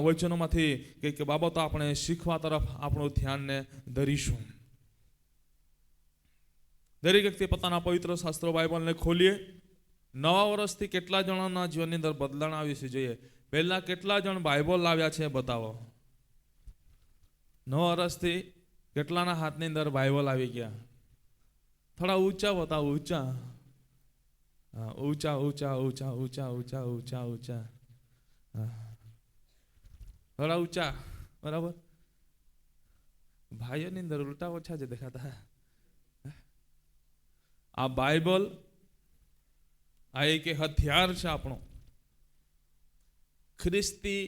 વચનોમાંથી કઈક બાબતો આપણે શીખવા તરફ આપણું ધ્યાનને ધરીશું. દરેક વ્યક્તિ પોતાના પવિત્ર શાસ્ત્રો બાઇબલને ખોલીએ. નવા વર્ષથી કેટલા જણાના જીવનની અંદર બદલાણ આવી છે જોઈએ. પહેલા કેટલા જણ બાઇબલ લાવ્યા છે બતાવો. નવા વર્ષથી કેટલાના હાથની અંદર બાઇબલ આવી ગયા? થોડા ઊંચા બતાવો. ઊંચા ઊંચા ઊંચા ઊંચા ઊંચા ઊંચા ઊંચા ઊંચા થોડા ઊંચા. બરાબર. ભાઈઓની અંદર ઉલટા ઓછા છે દેખાતા. આ બાઇબલ આ એક હથિયાર છે આપણો. ખ્રિસ્તી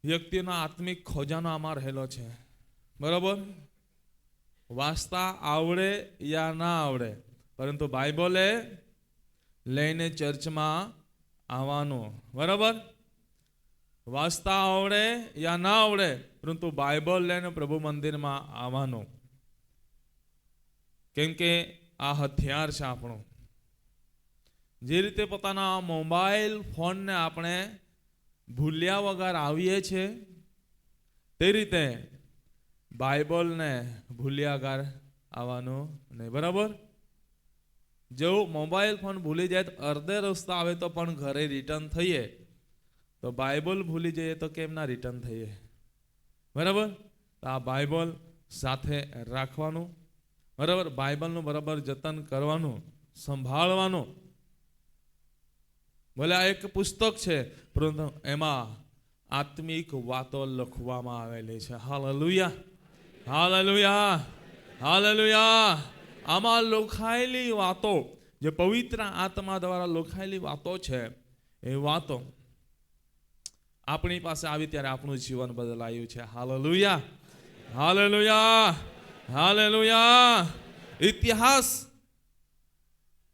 વ્યક્તિનો આત્મિક ખજાનો આમાં રહેલો છે. બરાબર. વાંચતા આવડે યા ના આવડે, પરંતુ બાઇબલે લઈને ચર્ચમાં આવવાનું. બરાબર. વાંચતા આવડે યા ના આવડે, પરંતુ બાઇબલ લઈને પ્રભુ મંદિરમાં આવવાનું. કેમ કે આ હથિયાર છે આપણો. જે રીતે પોતાના મોબાઈલ ફોનને આપણે ભૂલ્યા વગર આવીએ છીએ, તે રીતે બાઇબલને ભૂલ્યા વગર આવવાનું નહીં. બરાબર. જો મોબાઈલ ફોન ભૂલી જાય તો અડધે રસ્તા આવે તો પણ ઘરે રિટર્ન થઈએ, તો બાઇબલ ભૂલી જઈએ તો કેમ ના રિટર્ન થઈએ? બરાબર. તો આ બાઇબલ સાથે રાખવાનું. બરાબર. બાઇબલનું બરાબર જતન કરવાનું, સંભાળવાનું. ભલે આ એક પુસ્તક છે, પરંતુ એમાં આત્મિક વાતો લખવામાં આવેલી છે. Hallelujah, hallelujah, hallelujah. આમાં લખાયેલી વાતો, જે પવિત્ર આત્મા દ્વારા લખાયેલી વાતો છે, એ વાતો આપણી પાસે આવી ત્યારે આપણું જીવન બદલાયું છે. Hallelujah, hallelujah, hallelujah. ઇતિહાસ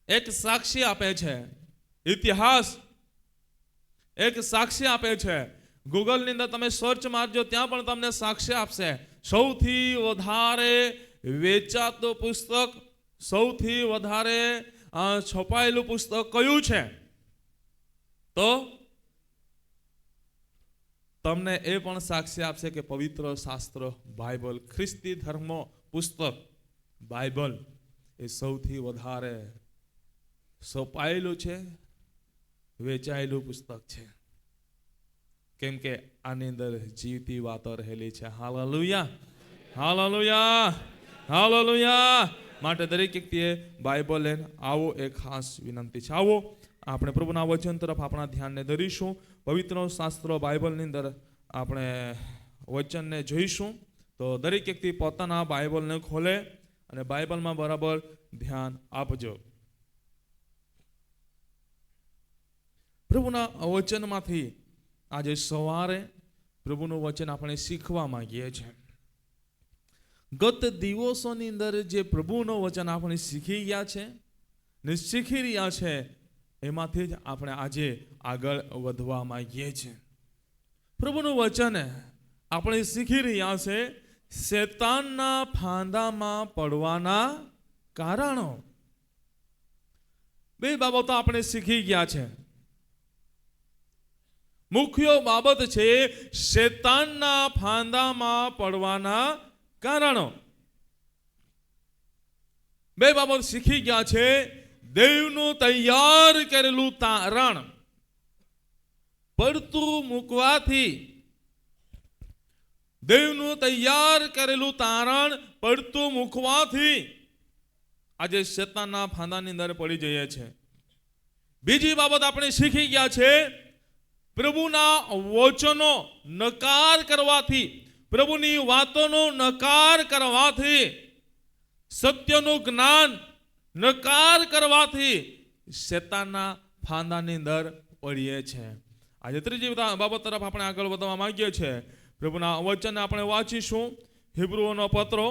એક સાક્ષી આપે છે. ઇતિહાસ એક સાક્ષી આપે છે. ગૂગલની અંદર તમે સર્ચ મારજો, ત્યાં પણ તમને સાક્ષી આપશે. સૌથી વધારે વેચાતું પુસ્તક, સૌથી વધારે છપાયેલું પુસ્તક કયું છે? તો તમને એ પણ સાક્ષી આપશે કે પવિત્ર શાસ્ત્ર બાઇબલ, ખ્રિસ્તી ધર્મ પુસ્તક બાઇબલ એ સૌથી વધારે છપાયેલું છે, વેચાયેલું પુસ્તક છે. કેમ કે આની અંદર જીવતી વાતો રહેલી છે. Hallelujah, hallelujah, hallelujah. માટે દરેક વ્યક્તિએ બાઇબલ લઈને આવો એ ખાસ વિનંતી છે. આવો આપણે પ્રભુના વચન તરફ આપણા ધ્યાનને ધરીશું. પવિત્ર શાસ્ત્રો બાઇબલની અંદર આપણે વચનને જોઈશું. તો દરેક વ્યક્તિ પોતાના બાઇબલને ખોલે અને બાઇબલમાં બરાબર ધ્યાન આપજો. પ્રભુના વચનમાંથી આજે સવારે પ્રભુનું વચન આપણે શીખવા માંગીએ છીએ. ગત દિવસોની અંદર જે પ્રભુનું વચન આપણે શીખી ગયા છે ને શીખી રહ્યા છે, એમાંથી જ આપણે આજે આગળ વધવા માંગીએ છીએ. પ્રભુનું વચન આપણે શીખી રહ્યા છે શેતાનના ફાંદામાં પડવાના કારણો. બે બાબતો આપણે શીખી ગયા છે. મુખ્ય બાબત છે શેતાનના ફાંદામાં પડવાના કારણો. બે બાબત શીખી ગયા છે. દેવનું તૈયાર કરેલું તારણ પડતું મૂકવાથી, દેવનું તૈયાર કરેલું તારણ પડતું મૂકવાથી આજે શેતાનના ફાંદાની અંદર પડી જઈએ છે. બીજી બાબત આપણે શીખી ગયા છે પ્રભુના વચનો નકાર કરવાથી, પ્રભુની વાતોનો નકાર કરવાથી, સત્યનું જ્ઞાન નકાર કરવાથી શેતાનના ફાંદાની અંદર પડીએ છે. આજે ત્રીજી બાબત તરફ આપણે આગળ વધવા માંગીએ છીએ. પ્રભુના વચન આપણે વાંચીશું. હિબ્રુઓનો પત્રો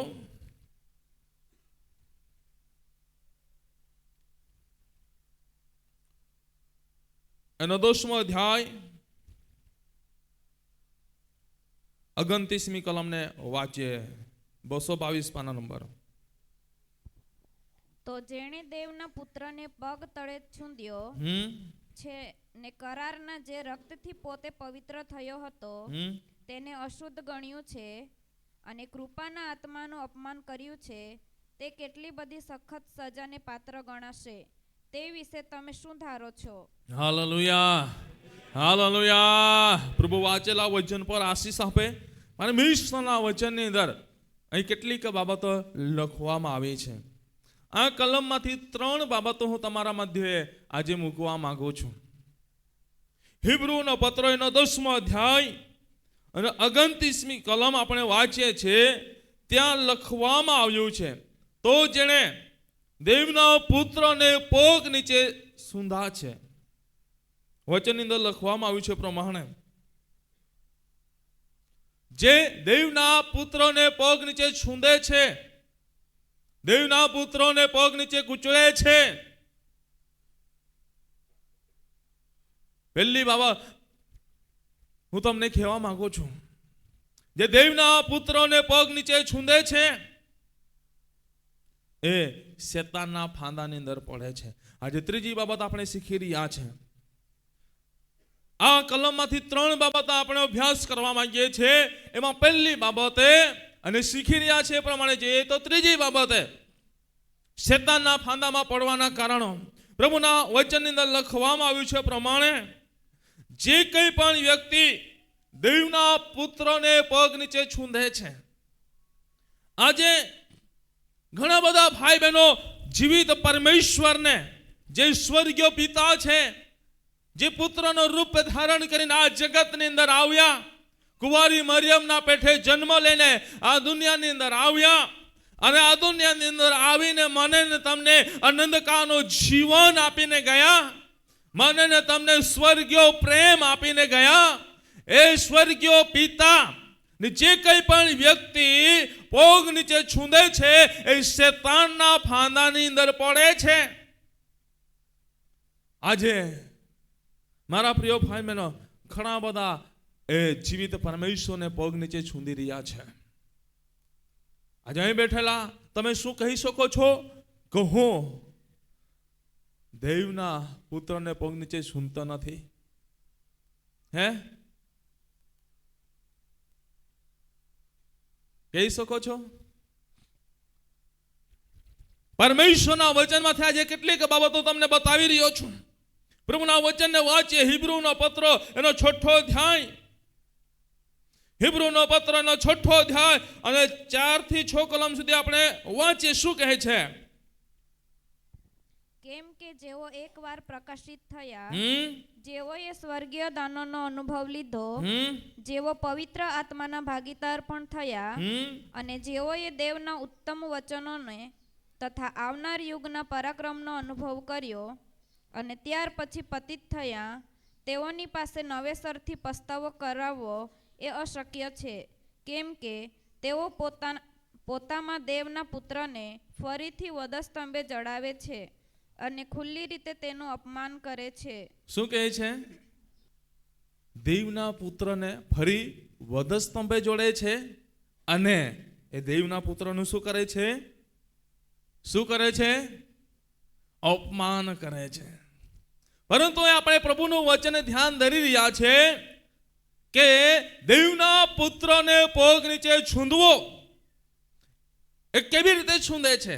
એનો 10મો અધ્યાય 29મી કલમને વાંચીએ. 222 પાના નંબર. તો જેણે દેવના પુત્રને પગ તળે છૂંદ્યો, છે ને કરારના જે રક્તથી પોતે પવિત્ર થયો હતો તેને અશુદ્ધ ગણ્યું છે અને કૃપાના આત્માનું અપમાન કર્યું છે, તે કેટલી બધી સખત સજાને પાત્ર ગણાશે, તે વિશે તમે શું ધારો છો? Hallelujah, hallelujah. પ્રભુ વાંચેલા વચન પર આશીષ આપે. અને મિશનના વચનની અંદર અહીં કેટલીક બાબતો લખવામાં આવી છે. આ કલમમાંથી 3 બાબતો હું તમારા મધ્યે આજે મૂકવા માંગુ છું. હિબ્રુનો પત્ર એનો 10મો અધ્યાય અને 29મી કલમ આપણે વાંચીએ છીએ, ત્યાં લખવામાં આવ્યું છે, તો જેણે દેવના પુત્રને પગ નીચે સૂંધા છે. વચનની અંદર લખવામાં આવ્યું છે પ્રમાણે, જે દેવના પુત્રને પગ નીચે છૂંદે છે, દેવના પુત્રોને પગ નીચે કૂચળે છે. પહેલી બાબત હું તમને કહેવા માંગુ છું, જે દેવના પુત્રોને પગ નીચે છૂંદે છે એ શેતાનના ફાંદાની અંદર પડે છે. આજે ત્રીજી બાબત આપણે શીખી રહ્યા છે. આ કલમમાંથી 3 બાબતો આપણે અભ્યાસ કરવા માંગીએ છીએ. એમાં પહેલી બાબતે અને શીખી રહ્યા છે એ પ્રમાણે જોઈએ તો ત્રીજી બાબતે શેતાનના ફાંદામાં પડવાના કારણો પ્રભુના વચનની અંદર લખવામાં આવ્યું છે પ્રમાણે, જે કંઈ પણ વ્યક્તિ દેવના પુત્રને પગ નીચે છૂંદે છે. આજે ઘણા બધા ભાઈ બહેનો જીવિત પરમેશ્વરને, જે સ્વર્ગીય પિતા છે, જે પુત્રનો રૂપ ધારણ કરીને આ જગતની અંદર આવ્યા, કુંવારી મરિયમના પેઠે જન્મ લઈને આ દુનિયાની અંદર આવ્યા અને આ દુનિયાની અંદર આવીને મને ને તમને અનંતકાળનું જીવન આપીને ગયા, મને ને તમને સ્વર્ગીય પ્રેમ આપીને ગયા. એ સ્વર્ગીય પિતા ને જે કંઈ પણ વ્યક્તિ પગ નીચે છૂંદે છે એ શેતાનના ફાંદાની અંદર પડે છે. આજે મારા પ્રિય ભાઈ બહેનો, ઘણા બધા એ જીવિત પરમેશ્વરને પગ નીચે છૂંદી રહ્યા છે. આજે અહીં બેઠેલા તમે શું કહી શકો છો કે હું દેવના પુત્રને પગ નીચે છૂંદતો નથી? હે, કહી શકો છો? પરમેશ્વરના વચનમાંથી આજે કેટલીક બાબતો તમને બતાવી રહ્યો છું. પ્રભુના વચનને વાંચીએ. હિબ્રુનો પત્ર એનો 6થો અધ્યાય, હિબ્રુનો પત્ર એનો 6થો અધ્યાય અને 4 થી 6 કલમ સુધી આપણે વાંચીએ. શું કહે છે? કેમ કે જેઓ એકવાર પ્રકાશિત થયા, જેઓએ સ્વર્ગીય દાનોનો અનુભવ લીધો, જેઓ પવિત્ર આત્માના ભાગીદાર પણ થયા અને જેઓએ દેવના ઉત્તમ વચનોને તથા આવનાર યુગના પરાક્રમનો અનુભવ કર્યો અને ત્યાર પછી પતિત થયા, તેઓની પાસે નવેસરથી પસ્તાવો કરાવવો એ અશક્ય છે. કેમ કે તેઓ પોતામાં દેવના પુત્રને ફરીથી વધસ્તંભે જડાવે છે અને ખુલ્લી રીતે તેનું અપમાન કરે છે. શું કહે છે? દેવના પુત્રને ફરી વધસ્તંભે જોડે છે અને એ દેવના પુત્રનું શું કરે છે? શું કરે છે? અપમાન કરે છે. પરંતુ આપણે પ્રભુનું વચન ધ્યાન ધરી રહ્યા છે કે દેવના પુત્રને પગ નીચે છૂંદવો એ કેવી રીતે છૂંદે છે?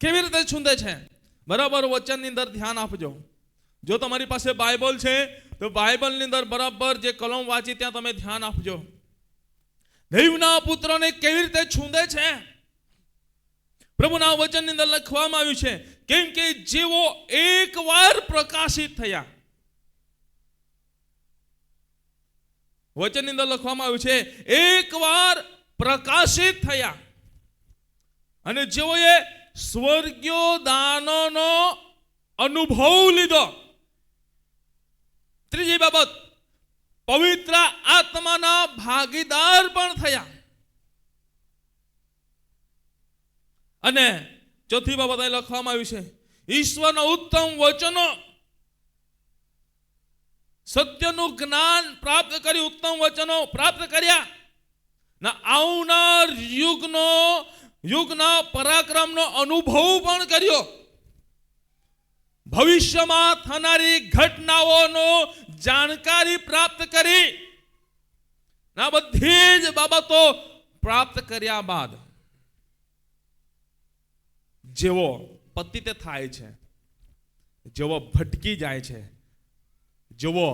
કેવી રીતે છૂંદે છે? બરાબર વચનની અંદર ધ્યાન આપજો. જો તમારી પાસે બાઇબલ છે તો બાઇબલની અંદર બરાબર જે કલમ વાંચી ત્યાં તમે ધ્યાન આપજો. દેવના પુત્રને કેવી રીતે છૂંદે છે? પ્રભુના વચનની અંદર લખવામાં આવ્યું છે, કેમ કે જેઓ એકવાર પ્રકાશિત થયા. વચનની અંદર લખવામાં આવ્યું છે એકવાર પ્રકાશિત થયા અને જેઓએ સ્વર્ગીય દાનોનો અનુભવ લીધો. ત્રીજી બાબત, પવિત્ર આત્માના ભાગીદાર પણ થયા. અને ચોથી બાબત અહીં લખવામાં આવી છે, ઈશ્વરના ઉત્તમ વચનો, સત્યનું જ્ઞાન પ્રાપ્ત કરી, ઉત્તમ વચનો પ્રાપ્ત કર્યા ને આવનાર યુગના પરાક્રમનો અનુભવ પણ કર્યો. ભવિષ્યમાં થનારી ઘટનાઓનો જાણકારી પ્રાપ્ત કરી, આ બધી જ બાબતો પ્રાપ્ત કર્યા બાદ જેવો પતિત થાય છે, જેવો ભટકી જાય છે, જેવો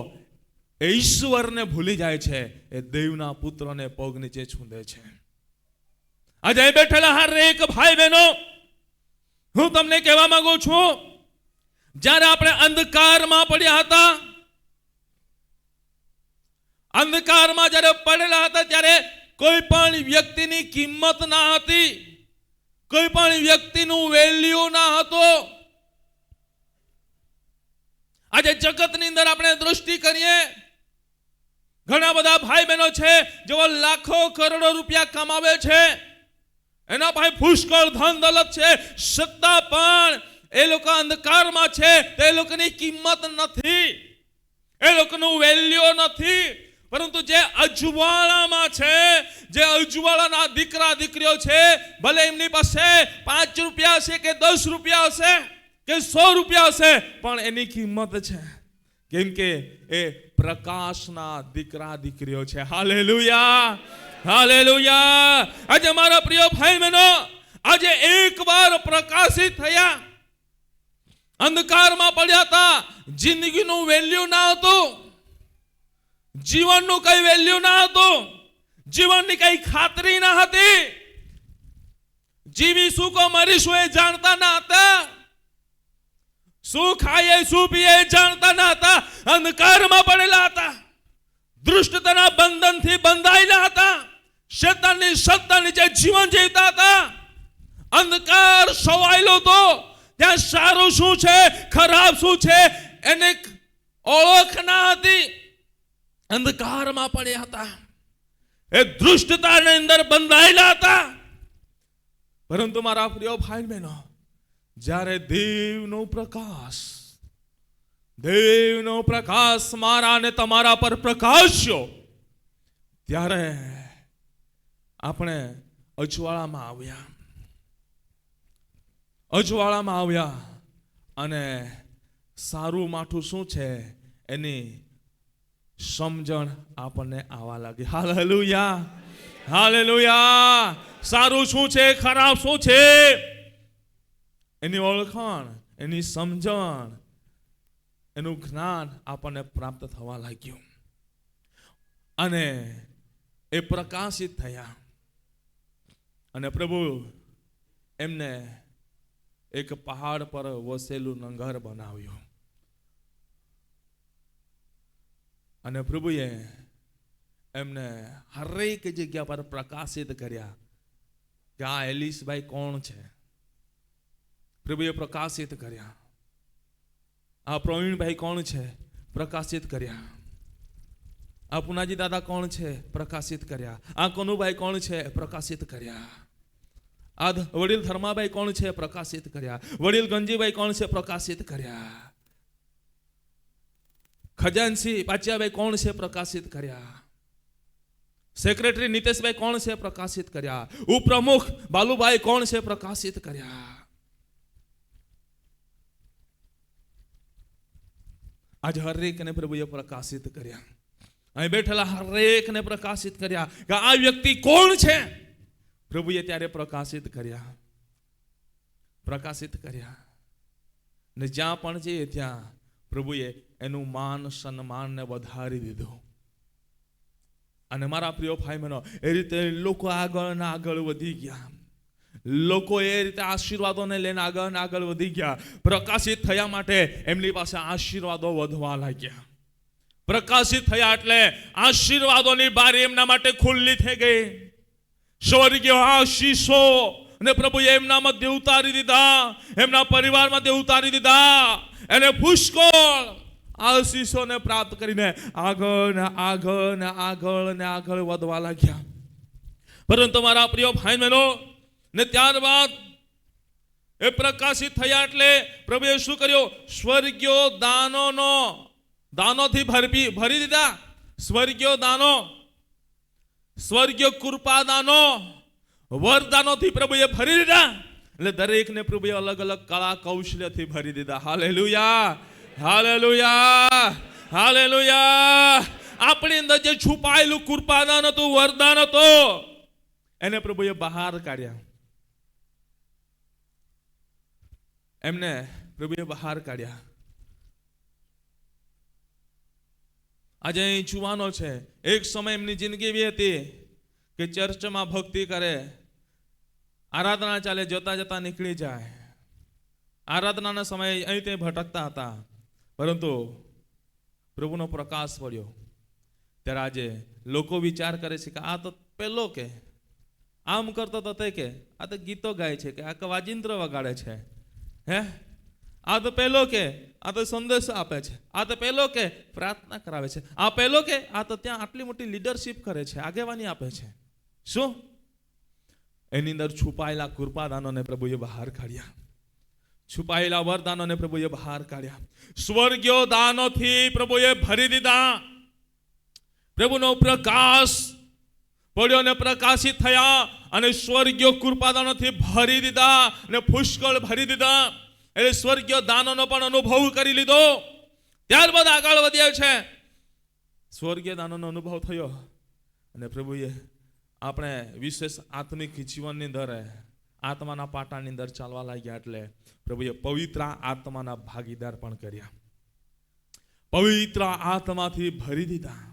ઈશ્વરને ભૂલી જાય છે, એ દેવના પુત્રને પગ નીચે છૂંદે છે. આજે બેઠેલા હરેક ભાઈ બહેનો, હું તમને કહેવા માંગુ છું, જ્યારે આપણે અંધકારમાં પડ્યા હતા, અંધકારમાં જ્યારે પડેલા હતા, ત્યારે કોઈ પણ વ્યક્તિની કિંમત ના હતી, કોઈ પણ વ્યક્તિનું વેલ્યુ ના હતો. આજે જગતની અંદર આપણે દૃષ્ટિ કરીએ, ઘણા બધા ભાઈ બહેનો છે જેઓ લાખો કરોડો રૂપિયા કમાવે છે, એના પાસે પુષ્કળ ધન દોલત છે, છતાં પણ એ લોકો અંધકારમાં છે, તે લોકોની કિંમત નથી, એ લોકોનું વેલ્યુ નથી. પરંતુ જે અજવાળામાં છે, જે અજવાળાના દીકરા દીકરીઓ છે, ભલે એમની પાસે 5 રૂપિયા હશે કે 10 રૂપિયા હશે કે 100 રૂપિયા હશે, પણ એની કિંમત છે, કેમ કે એ પ્રકાશના દીકરા દીકરીઓ છે. Hallelujah, hallelujah. આજે મારા પ્રિય ભાઈ બહેનો, આજે એકવાર પ્રકાશિત થયા, અંધકારમાં પડ્યા હતા, જિંદગીનું વેલ્યુ ના હતું, જીવનનું કઈ વેલ્યુ ના હતું, જીવનની કઈ ખાતરી ના હતી, જીવીશું કે મરીશું એ જાણતા ના હતા, શું ખાઈએ શું પીએ જાણતા ના હતા, અંધકારમાં પડેલા હતા, દુષ્ટતાના બંધનથી બંધાયેલા હતા, શૈતાનની સત્તા નીચે જીવન જીવતા હતા. અંધકાર છવાયેલો હતો, ત્યાં સારું શું છે ખરાબ શું છે એને ઓળખ ના હતી, અંધકારમાં પડ્યા હતા, એ દુષ્ટતાની અંદર બંધાયેલા હતા. પરંતુ મારા પ્રિય ભાઈ બહેનો, જ્યારે દેવનો પ્રકાશ મારા અને તમારા પર પ્રકાશ્યો, ત્યારે આપણે અજવાળામાં આવ્યા અને સારું માઠું શું છે એની સમજણ આપણને આવવા લાગી. Hallelujah, hallelujah. સારું શું છે, ખરાબ શું છે, એની ઓળખાણ, એની સમજણ, એનું જ્ઞાન આપણને પ્રાપ્ત થવા લાગ્યું. અને એ પ્રકાશિત થયા અને પ્રભુ એમને એક પહાડ પર વસેલું નગર બનાવ્યું. અને પ્રભુએ એમને હરેક જગ્યા પર પ્રકાશિત કર્યા કે આ એલિસભાઈ કોણ છે. પ્રભુએ પ્રકાશિત કર્યા. આ પ્રવીણભાઈ કોણ છે, પ્રકાશિત કર્યા. આ પુનાજી દાદા કોણ છે, પ્રકાશિત કર્યા. આ કનુભાઈ કોણ છે, પ્રકાશિત કર્યા. આ વડીલ ધર્માભાઈ કોણ છે, પ્રકાશિત કર્યા. વડીલ ગંજીભાઈ કોણ છે, પ્રકાશિત કર્યા. ખજાનસી પાચિયાભાઈ કોણ છે, પ્રકાશિત કર્યા. સેક્રેટરી નીતેશભાઈ કોણ છે, પ્રકાશિત કર્યા. ઉપપ્રમુખ બાલુભાઈ કોણ છે, પ્રકાશિત કર્યા. આજે હરેકને પ્રભુએ પ્રકાશિત કર્યા. અહીં બેઠેલા હરેકને પ્રકાશિત કર્યા કે આ વ્યક્તિ કોણ છે. પ્રભુએ ત્યારે પ્રકાશિત કર્યા. ને જ્યાં પણ જઈએ ત્યાં પ્રભુએ એનું માન સન્માનને વધારી દીધું. અને મારા પ્રિય ભાઈ બહેનો, એ રીતે લોકો આગળ ને આગળ વધી ગયા. લોકો એ રીતે આશીર્વાદોને લઈને આગળ ને આગળ વધી ગયા. પ્રકાશિત થયા માટે એમની પાસે આશીર્વાદો વધવા લાગ્યા. પ્રકાશિત થયા એટલે આશીર્વાદોની બારી એમના માટે ખુલ્લી થઈ ગઈ. સ્વર્ગીય આશીષો ને પ્રભુએ એમના મધ્ય ઉતારી દીધા, એમના પરિવાર મધ્ય ઉતારી દીધા. એને પુષ્કળ આશીષોને પ્રાપ્ત કરીને આગળ ને આગળ ને આગળ ને આગળ વધવા લાગ્યા. પરંતુ મારા પ્રિય ભાઈ બહેનો, ને ત્યારબાદ એ પ્રકાશિત થયા એટલે પ્રભુએ શું કર્યું? સ્વર્ગીય દાનોથી ભરી દીધા. સ્વર્ગીય દાનો, સ્વર્ગીય કૃપા દાનો, વરદાનોથી પ્રભુએ ભરી દીધા. એટલે દરેકને પ્રભુએ અલગ અલગ કળા કૌશલ્યથી ભરી દીધા. Hallelujah, hallelujah, hallelujah. આપણી અંદર જે છુપાયેલું કૃપાદાન હતું, વરદાન હતું, એને પ્રભુએ બહાર કાઢ્યા. એમને પ્રભુએ બહાર કાઢ્યા. આજે અહીં જુવાનો છે, એક સમય એમની જિંદગી એવી હતી કે ચર્ચમાં ભક્તિ કરે, આરાધના ચાલે, જતા જતા નીકળી જાય. આરાધનાના સમયે અહીં તે ભટકતા હતા, પરંતુ પ્રભુનો પ્રકાશ પડ્યો. ત્યારે આજે લોકો વિચાર કરે છે કે આ તો પેલો કે આમ કરતો તો તે કે આ તો ગીતો ગાય છે, કે આ વાજિંત્ર વગાડે છે, હે આ તો પેલો કે આ તો સંદેશ આપે છે, આ તો પેલો કે પ્રાર્થના કરાવે છે, આ પેલો કે આ તો ત્યાં આટલી મોટી લીડરશિપ કરે છે, આગેવાની આપે છે. શું? એની અંદર છુપાયેલા કૃપાદાનોને પ્રભુએ બહાર કાઢ્યા, છુપાયેલા વરદાનોને પ્રભુએ બહાર કાઢ્યા. સ્વર્ગીય દાનોથી પ્રભુએ ભરી દીધા. પ્રભુનો પ્રકાશ પડ્યો અને પ્રકાશિત થયા અને સ્વર્ગીય કૃપાદાનોથી ભરી દીધા અને પુષ્કળ ભરી દીધા. એટલે સ્વર્ગીય દાનોનો પણ અનુભવ કરી લીધો. ત્યારબાદ આગળ વધ્યા છે. સ્વર્ગીય દાનોનો અનુભવ થયો અને પ્રભુએ આપણે વિશેષ આત્મિક જીવનની અંદર આત્માના પાટાની અંદર ચાલવા લાગ્યા. એટલે પ્રભુએ પવિત્ર આત્માના ભાગીદાર પણ કર્યા. પવિત્ર આત્માથી ભરી દીધા,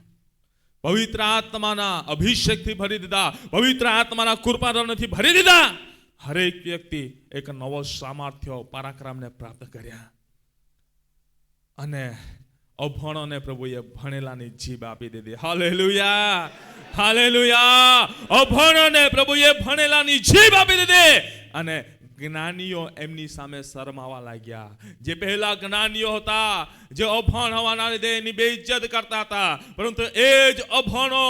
પવિત્ર આત્માના અભિષેકથી ભરી દીધા, પવિત્ર આત્માના કૃપાદાનથી ભરી દીધા. હરેક વ્યક્તિ એક નવો સામર્થ્ય, પરાક્રમને પ્રાપ્ત કર્યા. અને અભણોને પ્રભુએ ભણેલાની જીભ આપી દીધી. Hallelujah, hallelujah. અભણોને પ્રભુએ ભણેલાની જીભ આપી દીધી અને જ્ઞાનીઓ એમની સામે શરમાવા લાગ્યા. જે પહેલા જ્ઞાનીઓ હતા, જે અભણ હોવાના લીધે એની બેઇજ્જત કરતા હતા, પરંતુ એ જ અભણો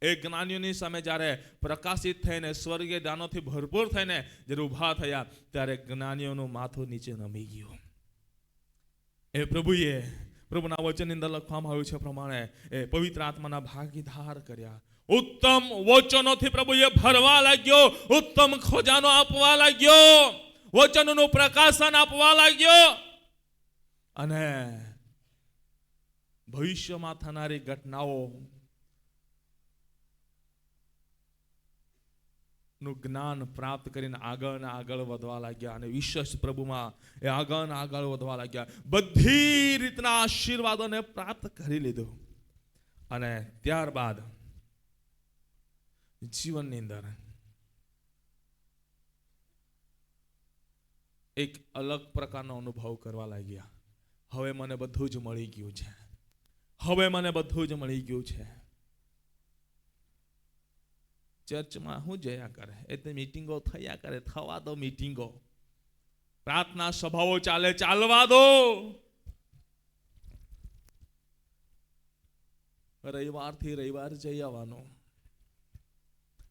એ જ્ઞાનીઓની સામે જ્યારે પ્રકાશિત થઈને સ્વર્ગીય દાનોથી ભરપૂર થઈને જ્યારે ઊભા થયા, ત્યારે જ્ઞાનીઓનું માથું નીચે નમી ગયું. એ પ્રભુના વચનની અંદર લખવામાં આવ્યું છે પ્રમાણે એ પવિત્ર આત્માના ભાગીદાર કર્યા. ઉત્તમ વચનોથી પ્રભુએ ભરવા લાગ્યો, ઉત્તમ ખજાનો આપવા લાગ્યો, વચનોનું પ્રકાશન આપવા લાગ્યો. અને ભવિષ્યમાં થનારી ઘટનાઓ નું જ્ઞાન પ્રાપ્ત કરીને આગળ ને આગળ વધવા લાગ્યા. અને વિશેષ પ્રભુમાં એ આગળ ને આગળ વધવા લાગ્યા. બધી રીતના આશીર્વાદોને પ્રાપ્ત કરી લીધું. અને ત્યારબાદ જીવનની અંદર એક અલગ પ્રકારનો અનુભવ કરવા લાગ્યા. હવે મને બધું જ મળી ગયું છે, હવે મને બધું જ મળી ગયું છે. ચર્ચમાં શું જયા કરે, એ તો મીટિંગો થયા કરે, થવા દો મીટિંગો. પ્રાર્થના સભાઓ ચાલે, ચાલવા દો. રવિવારથી રવિવાર જઈ આવવાનું,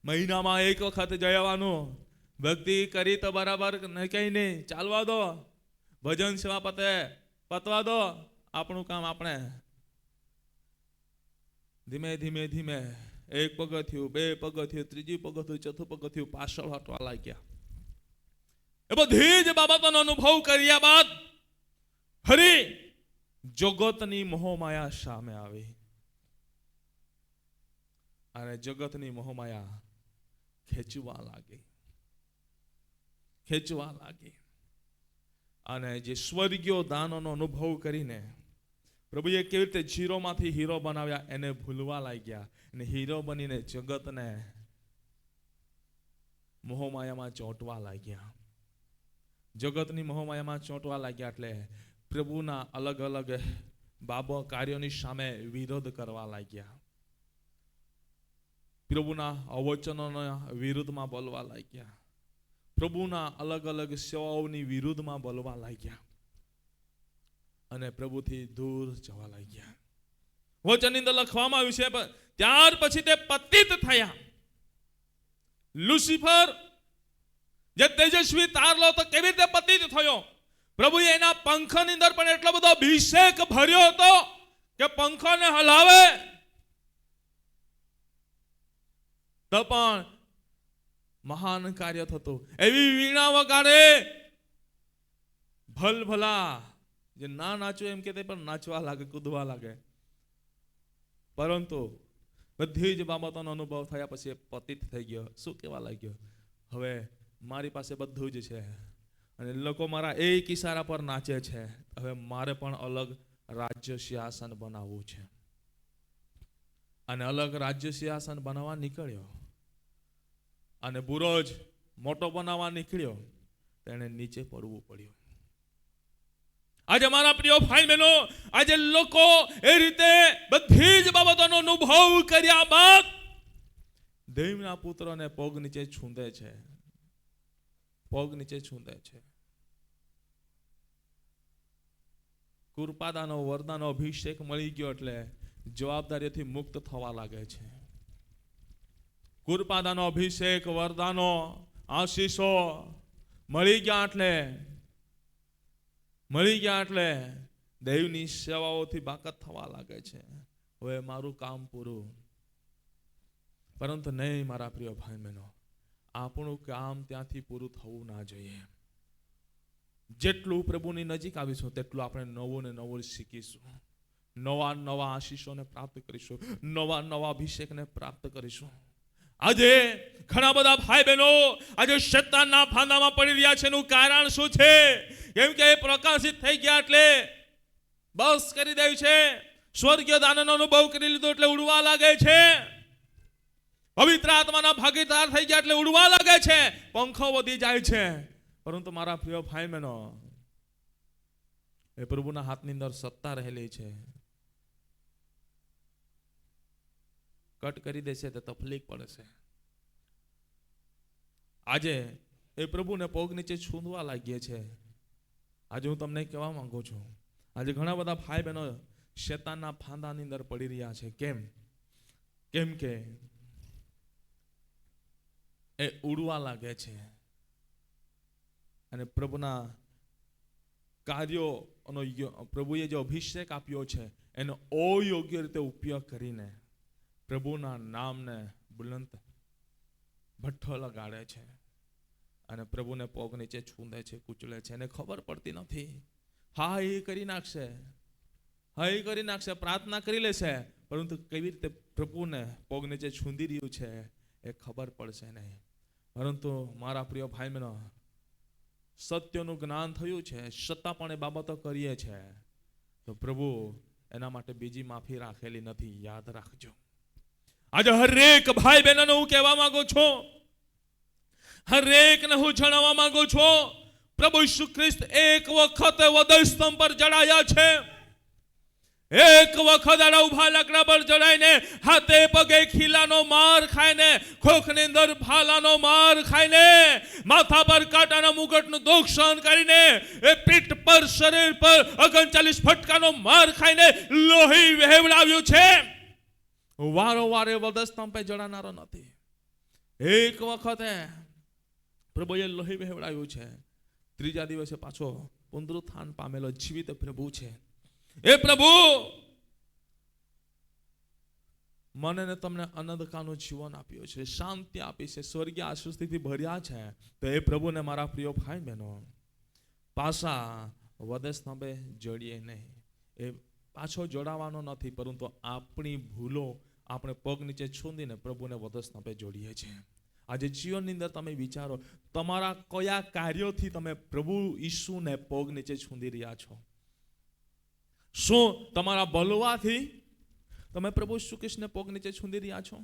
મહિનામાં એક વખત જઈ આવવાનું. ભક્તિ કરી તો બરાબર કઈ નહીં, ચાલવા દો. ભજન સેવા પતવા દો. આપણું કામ આપણે ધીમે ધીમે ધીમે એક પગથિયું, બે પગથિયું, ત્રીજી પગથિયું, ચોથું પગથિયું પાછળ હટવા લાગ્યા. એ બધી જ બાબતોનો અનુભવ કર્યા બાદ ફરી જગતની મોહમાયા સામે આવી. અને જગતની મોહમાયા ખેંચવા લાગી. અને જે સ્વર્ગીય દાનોનો અનુભવ કરીને પ્રભુએ કેવી રીતે ઝીરોમાંથી હીરો બનાવ્યા એને ભૂલવા લાગ્યા. અને હીરો બનીને જગતને મોહમાયામાં ચોંટવા લાગ્યા. જગતની મોહમાયામાં ચોંટવા લાગ્યા એટલે પ્રભુના અલગ અલગ કાર્યોની સામે વિરોધ કરવા લાગ્યા. પ્રભુના અવચનોના વિરુદ્ધમાં બોલવા લાગ્યા. પ્રભુના અલગ અલગ સેવાઓની વિરુદ્ધમાં બોલવા લાગ્યા. અને પ્રભુથી દૂર જવા લાગ્યા. વચનની અંદર લખવામાં આવ્યું છે, ત્યાર પછી તે પતિત થયા. લુસિફર જે તેજસ્વી તારલો તો કેવી રીતે પતિત થયો? પ્રભુએ એના પંખની અંદર પણ એટલો બધો અભિષેક ભર્યો હતો કે પંખોને હલાવે તો પણ મહાન કાર્ય થતું, એવી વીણા વગાડે, ભલભલા જે ના નાચો એમ કે તે પણ નાચવા લાગે, કૂદવા લાગે. પરંતુ બધી જ બાબતોનો અનુભવ થયા પછી એ પતિત થઈ ગયો. શું કહેવા લાગ્યો? હવે મારી પાસે બધું જ છે અને લોકો મારા એક ઈશારા પર નાચે છે. હવે મારે પણ અલગ રાજ્ય સિંહાસન બનાવવું છે. અને અલગ રાજ્ય સિંહાસન બનાવવા નીકળ્યો અને બુરોજ મોટો બનાવવા નીકળ્યો, તેને નીચે પડવું પડ્યું. આજે મારા પ્રિય ભાઈ બહેનો, આજે લોકો એ રીતે બધી જ બાબતોનો અનુભવ કર્યા બાદ દેવના પુત્રને પગ નીચે છૂંદે છે, પગ નીચે છૂંદે છે. કૃપાદાનો વરદાનો અભિષેક મળી ગયો એટલે જવાબદારીથી મુક્ત થવા લાગે છે. કૃપાદાનો અભિષેક, વરદાનો, આશીષો મળી ગયા એટલે દેવની સેવાઓથી બાકાત થવા લાગે છે. હવે મારું કામ પૂરું. પરંતુ નહીં મારા પ્રિય ભાઈ બહેનો, આપણું કામ ત્યાંથી પૂરું થવું ના જોઈએ. જેટલું પ્રભુની નજીક આવીશું તેટલું આપણે નવું ને નવું શીખીશું, નવા નવા આશીષોને પ્રાપ્ત કરીશું, નવા નવા અભિષેકને પ્રાપ્ત કરીશું. આજે ઘણા બધા ભાઈ બહેનો આજે શૈતાનના ફાંદામાં પડી રહ્યા છે. એનું કારણ શું છે? કેમ કે એ પ્રકાશિત થઈ ગયા એટલે બસ કરી દે છે. સ્વર્ગીય દાનનો અનુભવ કરી લીધો એટલે ઉડવા લાગે છે. પવિત્ર આત્માના ભાગીદાર થઈ ગયા એટલે ઉડવા લાગે છે, પંખો વધી જાય છે. પરંતુ મારા પ્રિય ભાઈ બહેનો, એ પ્રભુના હાથની અંદર સત્તા રહેલી છે. કટ કરી દેશે તો તકલીફ પડશે. આજે એ પ્રભુને પગ નીચે છૂંદવા લાગીએ છે. આજે હું તમને કહેવા માંગુ છું, આજે ઘણા બધા ભાઈ બહેનો શૈતાનના ફાંદાની અંદર પડી રહ્યા છે. કેમ કે એ ઉડવા લાગે છે અને પ્રભુના કાર્યોનો પ્રભુએ જે અભિષેક આપ્યો છે એનો અયોગ્ય રીતે ઉપયોગ કરીને પ્રભુના નામને બુલંદ ભઠ્ઠો લગાડે છે અને પ્રભુને પગ નીચે છૂંદે છે, કૂચલે છે. એને ખબર પડતી નથી. હા, એ કરી નાખશે, પ્રાર્થના કરી લેશે, પરંતુ કેવી રીતે પ્રભુને પગ નીચે છૂંદી રહ્યું છે એ ખબર પડશે નહીં. પરંતુ મારા પ્રિય ભાઈ બહેનો, સત્યનું જ્ઞાન થયું છે છતાં પણ એ બાબતો કરીએ છે તો પ્રભુ એના માટે બીજી માફી રાખેલી નથી. યાદ રાખજો. આજે હરેક ભાઈ બહેનોને હું કહેવા માંગુ છું, હરેકને હું જણાવવા માંગુ છું, પ્રભુ ઈસુ ખ્રિસ્ત એક વખત વધસ્તંભ પર ચડાયા છે. એક વખત ઉભા લાકડા પર ચડાઈને હાથે પગે ખીલાનો માર ખાઈને, ખોખની અંદર ભાલાનો માર ખાઈને, માથા પર કાંટાના મુગટનું દુઃખ સહન કરીને, એ પીઠ પર શરીર પર 39 ફટકાનો માર ખાઈને લોહી વહેવડાવ્યું છે. વારંવાર વધસ્તંભે જડાનારો નથી. એક વખતે પ્રભુએ લોહી વહેવડાવ્યું છે. ત્રીજા દિવસે પાછો પુનરુત્થાન પામેલો જીવિત પ્રભુ છે. એ પ્રભુ મને ને તમને અનંતકાળનું જીવન આપ્યું છે, શાંતિ આપી છે, સ્વર્ગીય આશીષથી ભર્યા છે. તો એ પ્રભુને મારા પ્રિય ભાઈ બહેનો પાછા વધસ્તંભે જોડીએ નહીં. એ પાછો જોડાવાનો નથી, પરંતુ આપણી ભૂલો આપણે પગ નીચે છૂંદીને પ્રભુને વધસ્તંભે જોડીએ છીએ. આજે જીવનની અંદર તમે વિચારો, તમારા કયા કાર્યોથી તમે પ્રભુ ઈસુને પગ નીચે છૂંદી રહ્યા છો? શું તમારા બોલવાથી તમે પ્રભુ ઈસુ ખ્રિસ્તને પગ નીચે છૂંદી રહ્યા છો?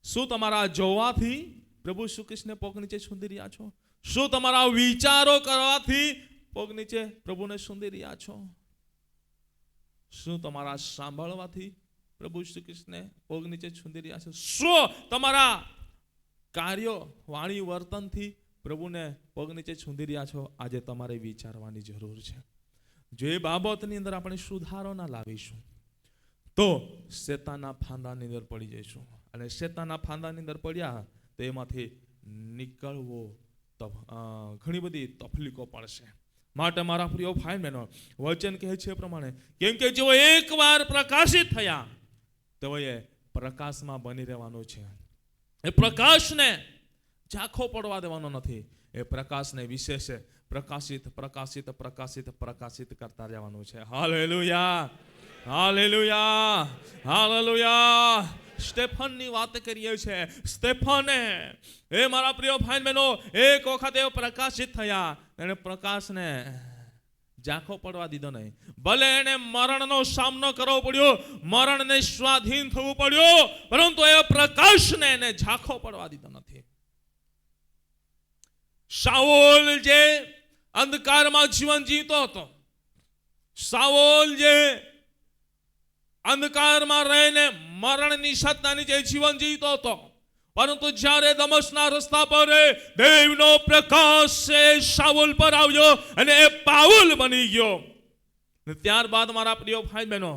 શું તમારા જોવાથી પ્રભુ ઈસુ ખ્રિસ્તને પગ નીચે છૂંદી રહ્યા છો? શું તમારા વિચારો કરવાથી પગ નીચે પ્રભુને છૂંદી રહ્યા છો? શું તમારા સાંભળવાથી પ્રભુ ઈસુ ખ્રિસ્તને પગ નીચે છૂંદી રહ્યા છો? શું તમારા કાર્યો, વાણી, વર્તનથી પ્રભુને પગ નીચે છૂંદી રહ્યા છો? આજે તમારે વિચારવાની જરૂર છે. જો એ બાબતની અંદર આપણે સુધારો ના લાવીશું તો શેતાનના ફાંદાની અંદર પડી જઈશું. અને શેતાનના ફાંદાની અંદર પડ્યા તો એમાંથી નીકળવો ઘણી બધી તકલીફો પડશે. માટે મારા પ્રિય ભાઈ બહેનો, વચન કહે છે પ્રમાણે, કેમ કે જેઓ એકવાર પ્રકાશિત થયા તેઓએ પ્રકાશમાં બની રહેવાનું છે. એ પ્રકાશને ઝાંખો પડવા દેવાનો નથી. એ પ્રકાશને વિશેષ પ્રકાશિત પ્રકાશિત પ્રકાશિત પ્રકાશિત કરતા રહેવાનું છે. Hallelujah, hallelujah, hallelujah. સ્ટેફનની વાત કરીએ છીએ. સ્ટેફને, એ મારા પ્રિય ભાઈ બહેનો, એક વખત એ પ્રકાશિત થયા. એને પ્રકાશને ઝાંખો પડવા દીધો નહીં. ભલે એને મરણનો સામનો કરવો પડ્યો, મરણને સ્વાધીન થવું પડ્યું, પરંતુ એ પ્રકાશને એને ઝાંખો પડવા દીધો નથી. શાઉલ જે અંધકારમાં જીવન જીવતો હતો, શાઉલ જે અંધકારમાં રહીને મરણની સત્તા નીચે જીવન જીવતો હતો, પરંતુ જ્યારે દમસ્કના રસ્તા પર દેવનો પ્રકાશ શાઉલ પર આવ્યો અને એ પાઉલ બની ગયો. ત્યારબાદ મારા પ્રિય ભાઈ બહેનો,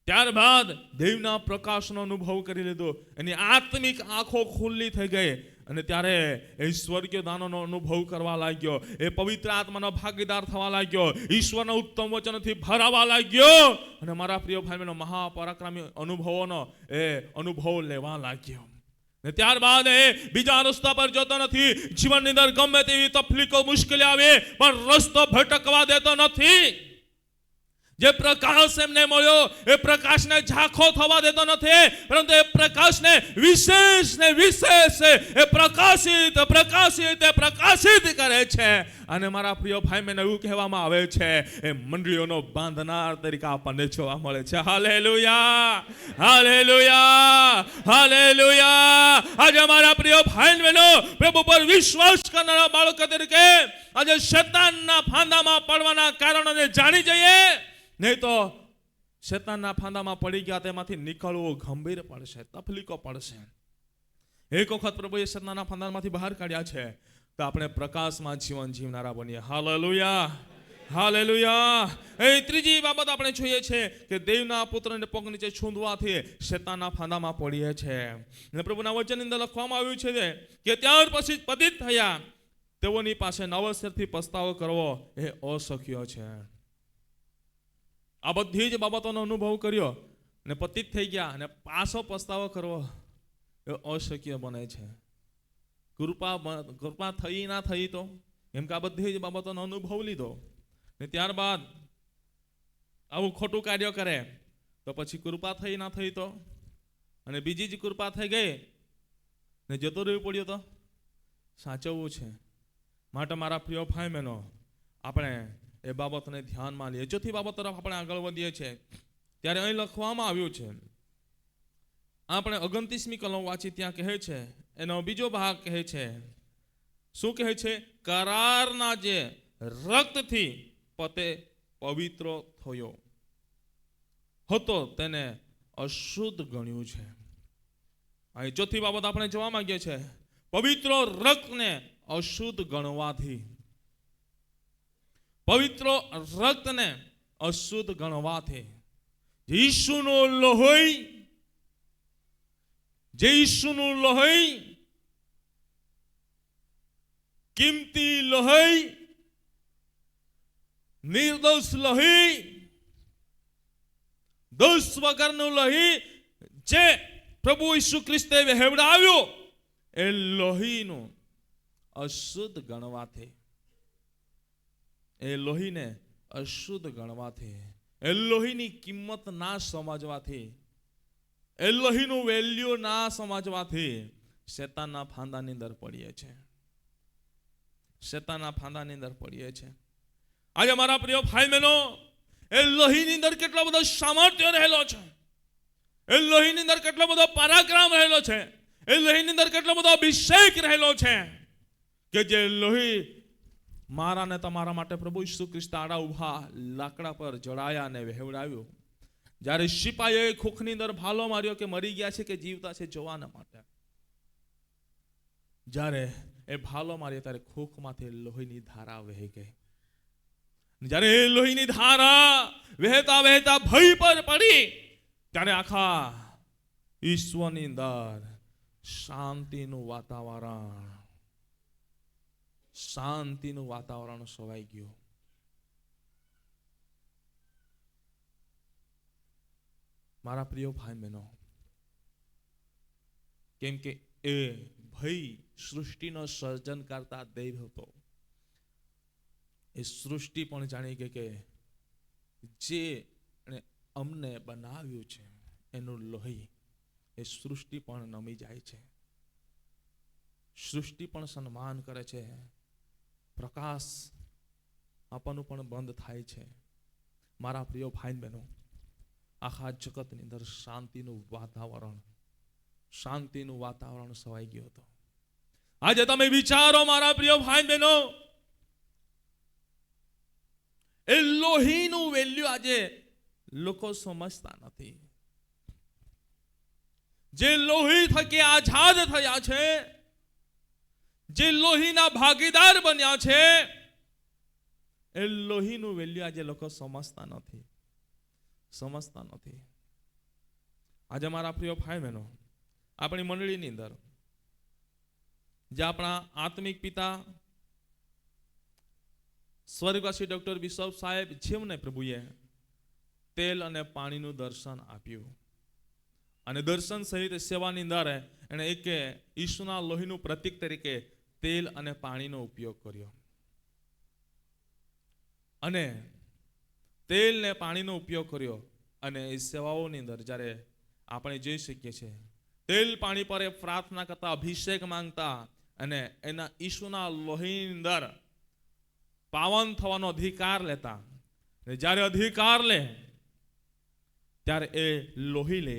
ત્યારબાદ દેવના પ્રકાશનો અનુભવ કરી લીધો. એની આત્મિક આંખો ખુલ્લી થઈ ગઈ અને ત્યારે એ સ્વર્ગીય દાનોનો અનુભવ કરવા લાગ્યો. એ પવિત્ર આત્માનો ભાગીદાર થવા લાગ્યો. ઈશ્વરના ઉત્તમ વચનથી ભરાવા લાગ્યો અને મારા પ્રિય ભાઈ બહેનો, મહાપરાક્રમી અનુભવોનો એ અનુભવ લેવા લાગ્યો. ને ત્યારબાદ એ બીજા રસ્તા પર જતો નથી. જીવનની અંદર ગમે તેવી તકલીફો, મુશ્કેલી આવે પણ રસ્તો ભટકવા દેતો નથી. જે પ્રકાશ એમને મળ્યો એ પ્રકાશને ઝાંખો થવા દેતો નથી, પરંતુ એ પ્રકાશને વિશેષ ને વિશેષ એ પ્રકાશિત પ્રકાશિત પ્રકાશિત કરે છે. અને મારા પ્રિય ભાઈ મને એવું કહેવામાં આવે છે, એ મંડળીઓનો બાંધનાર તરીકે આપણને જોવા મળે છે. Hallelujah, hallelujah, hallelujah. આજે મારા પ્રિય ભાઈ બહેનો, પ્રભુ પર વિશ્વાસ કરનારા બાળકો તરીકે આજે શૈતાનના ફાંદામાં પડવાના કારણોને જાણી જઈએ, નહીં તો શૈતાનના ફાંદામાં પડી ગયા તેમાંથી નીકળવું ગંભીર પડશે, તકલીફો પડશે. એક વખત પ્રભુએ શૈતાનના ફાંદામાંથી બહાર કાઢ્યા છે તો આપણે પ્રકાશમાં જીવન જીવનારા બનીએ. Hallelujah, hallelujah. એ ત્રીજી બાબત આપણે જોઈએ છે કે દેવના પુત્રને પગ નીચે છૂંદવાથી શૈતાનના ફાંદામાં પડીએ છે. અને પ્રભુના વચનની અંદર લખવામાં આવ્યું છે કે ત્યાર પછી પતિત થયા તેઓની પાસે નવસરથી પસ્તાવો કરવો એ અશક્ય છે. આ બધી જ બાબતોનો અનુભવ કર્યો ને પતિત થઈ ગયા અને પાછો પસ્તાવો કરવો એ અશક્ય બને છે. કૃપા થઈ ના થઈ તો એમ કે આ બધી જ બાબતોનો અનુભવ લીધો ને ત્યારબાદ આવું ખોટું કાર્ય કરે તો પછી કૃપા થઈ ના થઈ તો, અને બીજી જ કૃપા થઈ ગઈ ને જતો રહેવું પડ્યું તો સાચવવું છે. માટે મારા પ્રિય ભાઈ બહેનો, આપણે એ બાબતને ધ્યાનમાં લઈએ. ચોથી બાબત તરફ આપણે આગળ વધીએ છીએ ત્યારે અહીં લખવામાં આવ્યું છે, આપણે 29મી કલમ વાંચી, ત્યાં કહે છે, એનો બીજો ભાગ કહે છે, શું કહે છે? કરારના જે રક્તથી પતે પવિત્ર થયો હતો તેને અશુદ્ધ ગણ્યું છે. અહીં ચોથી બાબત આપણે જોવા માંગીએ છીએ, પવિત્ર રક્તને અશુદ્ધ ગણવાથી, પવિત્ર રક્તને અશુદ્ધ ગણવાથી ઈસુનું લોહી, જે ઈસુનું લોહી, કિંમતી લોહી, નિર્દોષ લોહી, દોષ વગરનું લોહી જે પ્રભુ ઈસુ ખ્રિસ્તે વહેવડાવ્યું, એ લોહીનું અશુદ્ધ ગણવાથી, એ લોહીને અશુદ્ધ ગણવાથી, એ લોહીની કિંમત ના સમજવાથી, એ લોહીનું વેલ્યુ ના સમજવાથી શૈતાનના ફાંદાની અંદર પડીએ છે. શૈતાનના ફાંદાની અંદર પડીએ છે. આજે મારા પ્રિય ભાઈ બહેનો, એ લોહીની અંદર કેટલો બધો સામર્થ્ય રહેલો છે, એ લોહીની અંદર કેટલો બધો પરાક્રમ રહેલો છે, એ લોહીની અંદર કેટલો બધો અભિષેક રહેલો છે કે જે લોહી મારા ને તમારા માટે પ્રભુ ઈસુ ખ્રિસ્ત આડા ઉભા લાકડા પર જડાયા અને વહેવડાવ્યું. જ્યારે સિપાહીએ ખોખની અંદર ભાલો માર્યો કે મરી ગયા છે કે જીવતા છે જોવાના માટે, જ્યારે એ ભાલો માર્યો ત્યારે ખોખમાંથી લોહીની ધારા વહી ગઈ. જ્યારે એ લોહીની ધારા વહેતા વહેતા ભય પર પડી ત્યારે આખા ઈશ્વરની અંદર શાંતિનું વાતાવરણ છવાઈ ગયું. મારા પ્રિય ભાઈ બહેનો, કેમ કે એ ભય સૃષ્ટિનો સર્જન કરતા દેવ હતો. એ સૃષ્ટિ પણ જાણી કે જે અમને બનાવ્યું છે એનું લોહી એ સૃષ્ટિ પણ નમી જાય છે. સૃષ્ટિ પણ સન્માન કરે છે. પ્રકાશ આપવાનું પણ બંધ થાય છે. મારા પ્રિય ભાઈ બહેનો, આખા જગતની અંદર શાંતિનું વાતાવરણ સવાઈ ગયું હતું. આજે તમે વિચારો મારા પ્રિય ભાઈ બહેનો, એ લોહીનું વેલ્યુ આજે લોકો સમજતા નથી. જે લોહી થકી આઝાદ થયા છે, જે લોહીના ભાગીદાર બન્યા છે, એ લોહીનું વેલ્યુ આજે લોકો સમજતા નથી. આજે મારા પ્રિય ભાઈ બહેનો, આપણી મંડળીની અંદર જે આપણા આત્મિક પિતા સ્વર્ગવાસી ડોક્ટર બિશપ સાહેબ, જેમને પ્રભુએ તેલ અને પાણીનું દર્શન આપ્યું અને દર્શન સહિત સેવાની અંદર એણે એક ઈસુના લોહીનું પ્રતીક તરીકે તેલ અને પાણીનો ઉપયોગ કર્યો. અને તેલ ને પાણીનો ઉપયોગ કર્યો અને એ સેવાઓની અંદર જ્યારે આપણે જોઈ શકીએ છીએ, તેલ પાણી પર એ પ્રાર્થના કરતા, અભિષેક માંગતા અને એના ઈસુના લોહીની અંદર પાવન થવાનો અધિકાર લેતા. જ્યારે અધિકાર લે ત્યારે એ લોહી લે,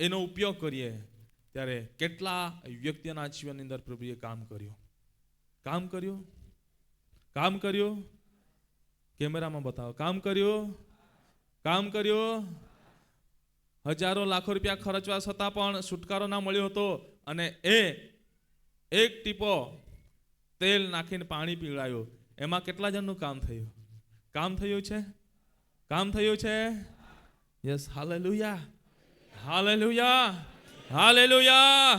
એનો ઉપયોગ કરીએ ત્યારે કેટલા વ્યક્તિના જીવનની અંદર પ્રભુએ કામ કર્યું. કેમેરામાં બતાવો. કામ કર્યું. હજારો લાખો રૂપિયા ખર્ચવા છતાં પણ છુટકારો ના મળ્યો હતો. અને એ એક ટીપો તેલ નાખીને પાણી પીવડાયું. એમાં કેટલા જણનું કામ થયું છે? Yes, hallelujah, hallelujah, hallelujah,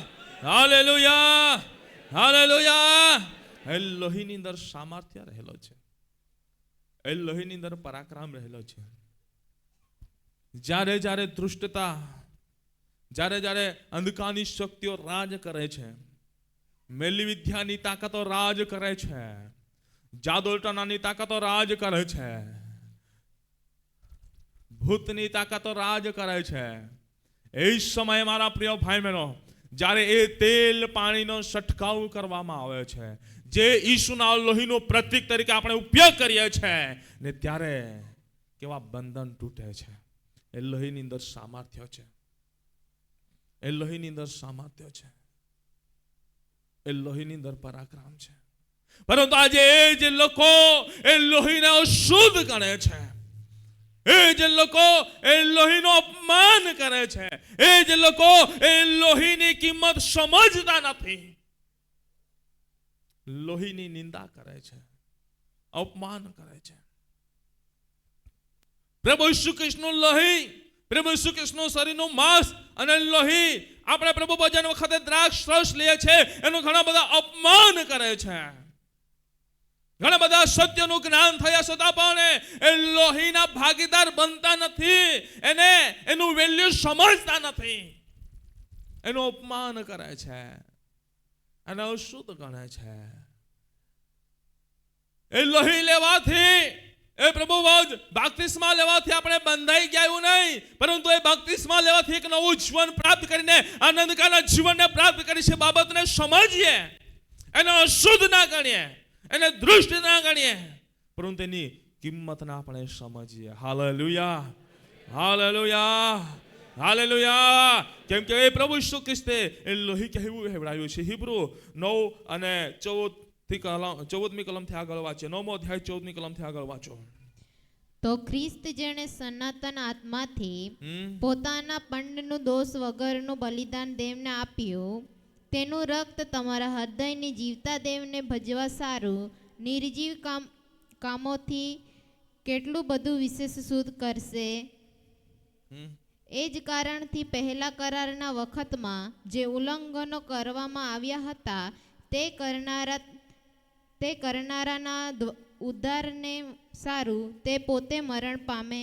hallelujah, hallelujah. એ લોહીની અંદર સામર્થ્ય રહેલો છે. એ લોહીની અંદર પરાક્રમ રહેલો છે. જ્યારે દુષ્ટતા, જ્યારે અંધકારની શક્તિઓ રાજ કરે છે, મેલી વિદ્યાની તાકાતો રાજ કરે છે, જાદુટોણાની તાકાતો રાજ કરે છે, ભૂતની તાકાતો રાજ કરે છે, એ સમયે મારા પ્રિય ભાઈ બહેનો, જ્યારે એ તેલ પાણીનો છંટકાવ કરવામાં આવે છે, જે ઈસુના લોહીનું પ્રતીક તરીકે આપણે ઉપયોગ કરીએ છીએ ને, ત્યારે કેવા બંધન તૂટે છે. એ લોહીની અંદર સામર્થ્ય છે. એ લોહીની અંદર પરાક્રમ છે. પરંતુ આજે એ જે લોકો એ લોહીને અશુદ્ધ ગણે છે, એ જે લોકો એ લોહીનો અપમાન કરે છે, એ જે લોકો એ લોહીની કિંમત સમજતા નથી, લોહીની નિંદા કરે છે, અપમાન કરે છે. પ્રભુ ઈસુ ખ્રિસ્તનું લોહી, પ્રભુ ઈસુ ખ્રિસ્તનું શરીરનું માંસ અને લોહી આપણે પ્રભુ ભજન વખતે દ્રાક્ષ રસ લઈએ છીએ, એનું ઘણા બધા અપમાન કરે છે. ઘણા બધા સત્યનું જ્ઞાન થયા છતાં પણ એ લોહીના ભાગીદાર બનતા નથી, એનું વેલ્યુ સમજતા નથી, એનું અપમાન કરે છે, એને અશુદ્ધ ગણે છે. એ લોહી લેવાથી, એ પ્રભુ બાપ્તિસ્મા લેવાથી આપણે બંધાઈ ગયા એવું નહીં, પરંતુ એ બાપ્તિસ્મા લેવાથી એક નવું જીવન પ્રાપ્ત કરીને આનંદકારના જીવનને પ્રાપ્ત કરી છે બાબતને સમજીએ, એને અશુદ્ધ ના ગણીએ, એને દૃષ્ટ ના ગણીએ, પરંતુ એની કિંમતને આપણે સમજીએ. Hallelujah, hallelujah, hallelujah. કેમ કે એ પ્રભુ ઈસુ ખ્રિસ્તે એ લોહી કહેવું કહેવડાવ્યું છે. હિબ્રુ 9 અને 14મી કલમથી આગળ વાંચો. 9મો અધ્યાય 14મી કલમથી આગળ વાંચો. તો ખ્રિસ્ત જેણે સનાતન આત્માથી પોતાના પંડનું દોષ વગરનું બલિદાન દેવને આપ્યું, તેનું રક્ત તમારા હૃદયની જીવતા દેવને ભજવા સારું નિર્જીવ કામોથી કેટલું બધું વિશેષ શુદ્ધ કરશે. એ જ કારણથી પહેલા કરારના વખતમાં જે ઉલ્લંઘનો કરવામાં આવ્યા હતા તે કરનારાના ઉદ્ધારને સારું તે પોતે મરણ પામે,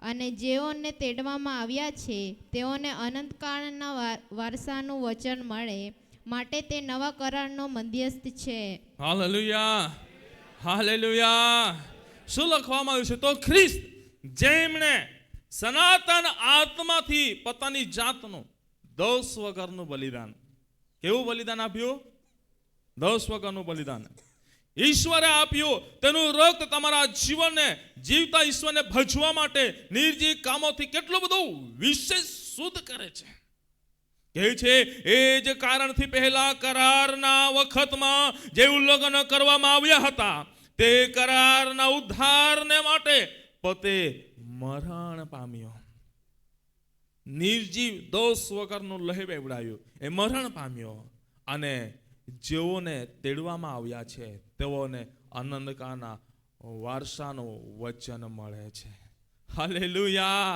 અને જેઓને તેડવામાં આવ્યા છે તેઓને અનંતકાળના વારસાનું વચન મળે, માટે તે નવા કરારનો મધ્યસ્થ છે. Hallelujah, hallelujah. શું લખવામાં આવ્યું છે? તો ખ્રિસ્ત જેમણે સનાતન આત્માથી પોતાની જાતનું દોષ વગરનું બલિદાન, કેવું બલિદાન આપ્યું? દોષ વગરનું બલિદાન ઈશ્વરે આપ્યું. તેનું રક્ત તમારા જીવનને, જીવતા ઈશ્વરને ભજવા માટે નિર્જીવ કામોથી કેટલું બધું વિશેષ શુદ્ધ કરે છે. કહે છે એ જ કારણથી પહેલા કરારના વખતમાં જે ઉલ્લંઘન કરવામાં આવ્યા હતા તે કરારના ઉદ્ધારને માટે પોતે મરણ પામ્યો. નિર્જીવ દોષ વગરનું લોહી બેવડાયું, એ મરણ પામ્યો. અને જેઓને તેડવામાં આવ્યા છે તેઓને આનંદકાના વારસાનું વચન મળે છે. Hallelujah,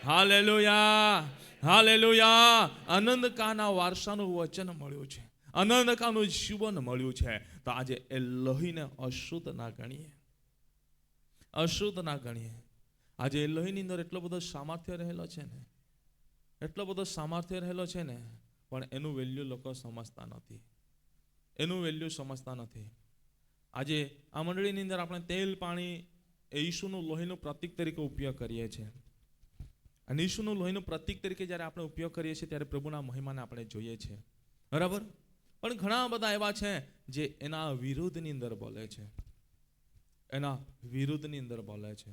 hallelujah, hallelujah. આનંદકાના વારસાનું વચન મળ્યું છે, આનંદકાનું જીવન મળ્યું છે. તો આજે એ લોહીને અશુદ્ધ ના ગણીએ, અશુદ્ધ ના ગણીએ. આજે એ લોહીની અંદર એટલો બધો સામર્થ્ય રહેલો છે ને, એટલો બધો સામર્થ્ય રહેલો છે ને, પણ એનું વેલ્યુ લોકો સમજતા નથી, એનું વેલ્યુ સમજતા નથી. આજે આ મંડળીની અંદર આપણે તેલ, પાણી એ ઈસુનું લોહીનું પ્રતીક તરીકે ઉપયોગ કરીએ છીએ. અને ઈસુનું લોહીનું પ્રતીક તરીકે જ્યારે આપણે ઉપયોગ કરીએ છીએ ત્યારે પ્રભુના મહિમાને આપણે જોઈએ છીએ, બરાબર. પણ ઘણા બધા એવા છે જે એના વિરુદ્ધની અંદર બોલે છે, એના વિરુદ્ધની અંદર બોલે છે.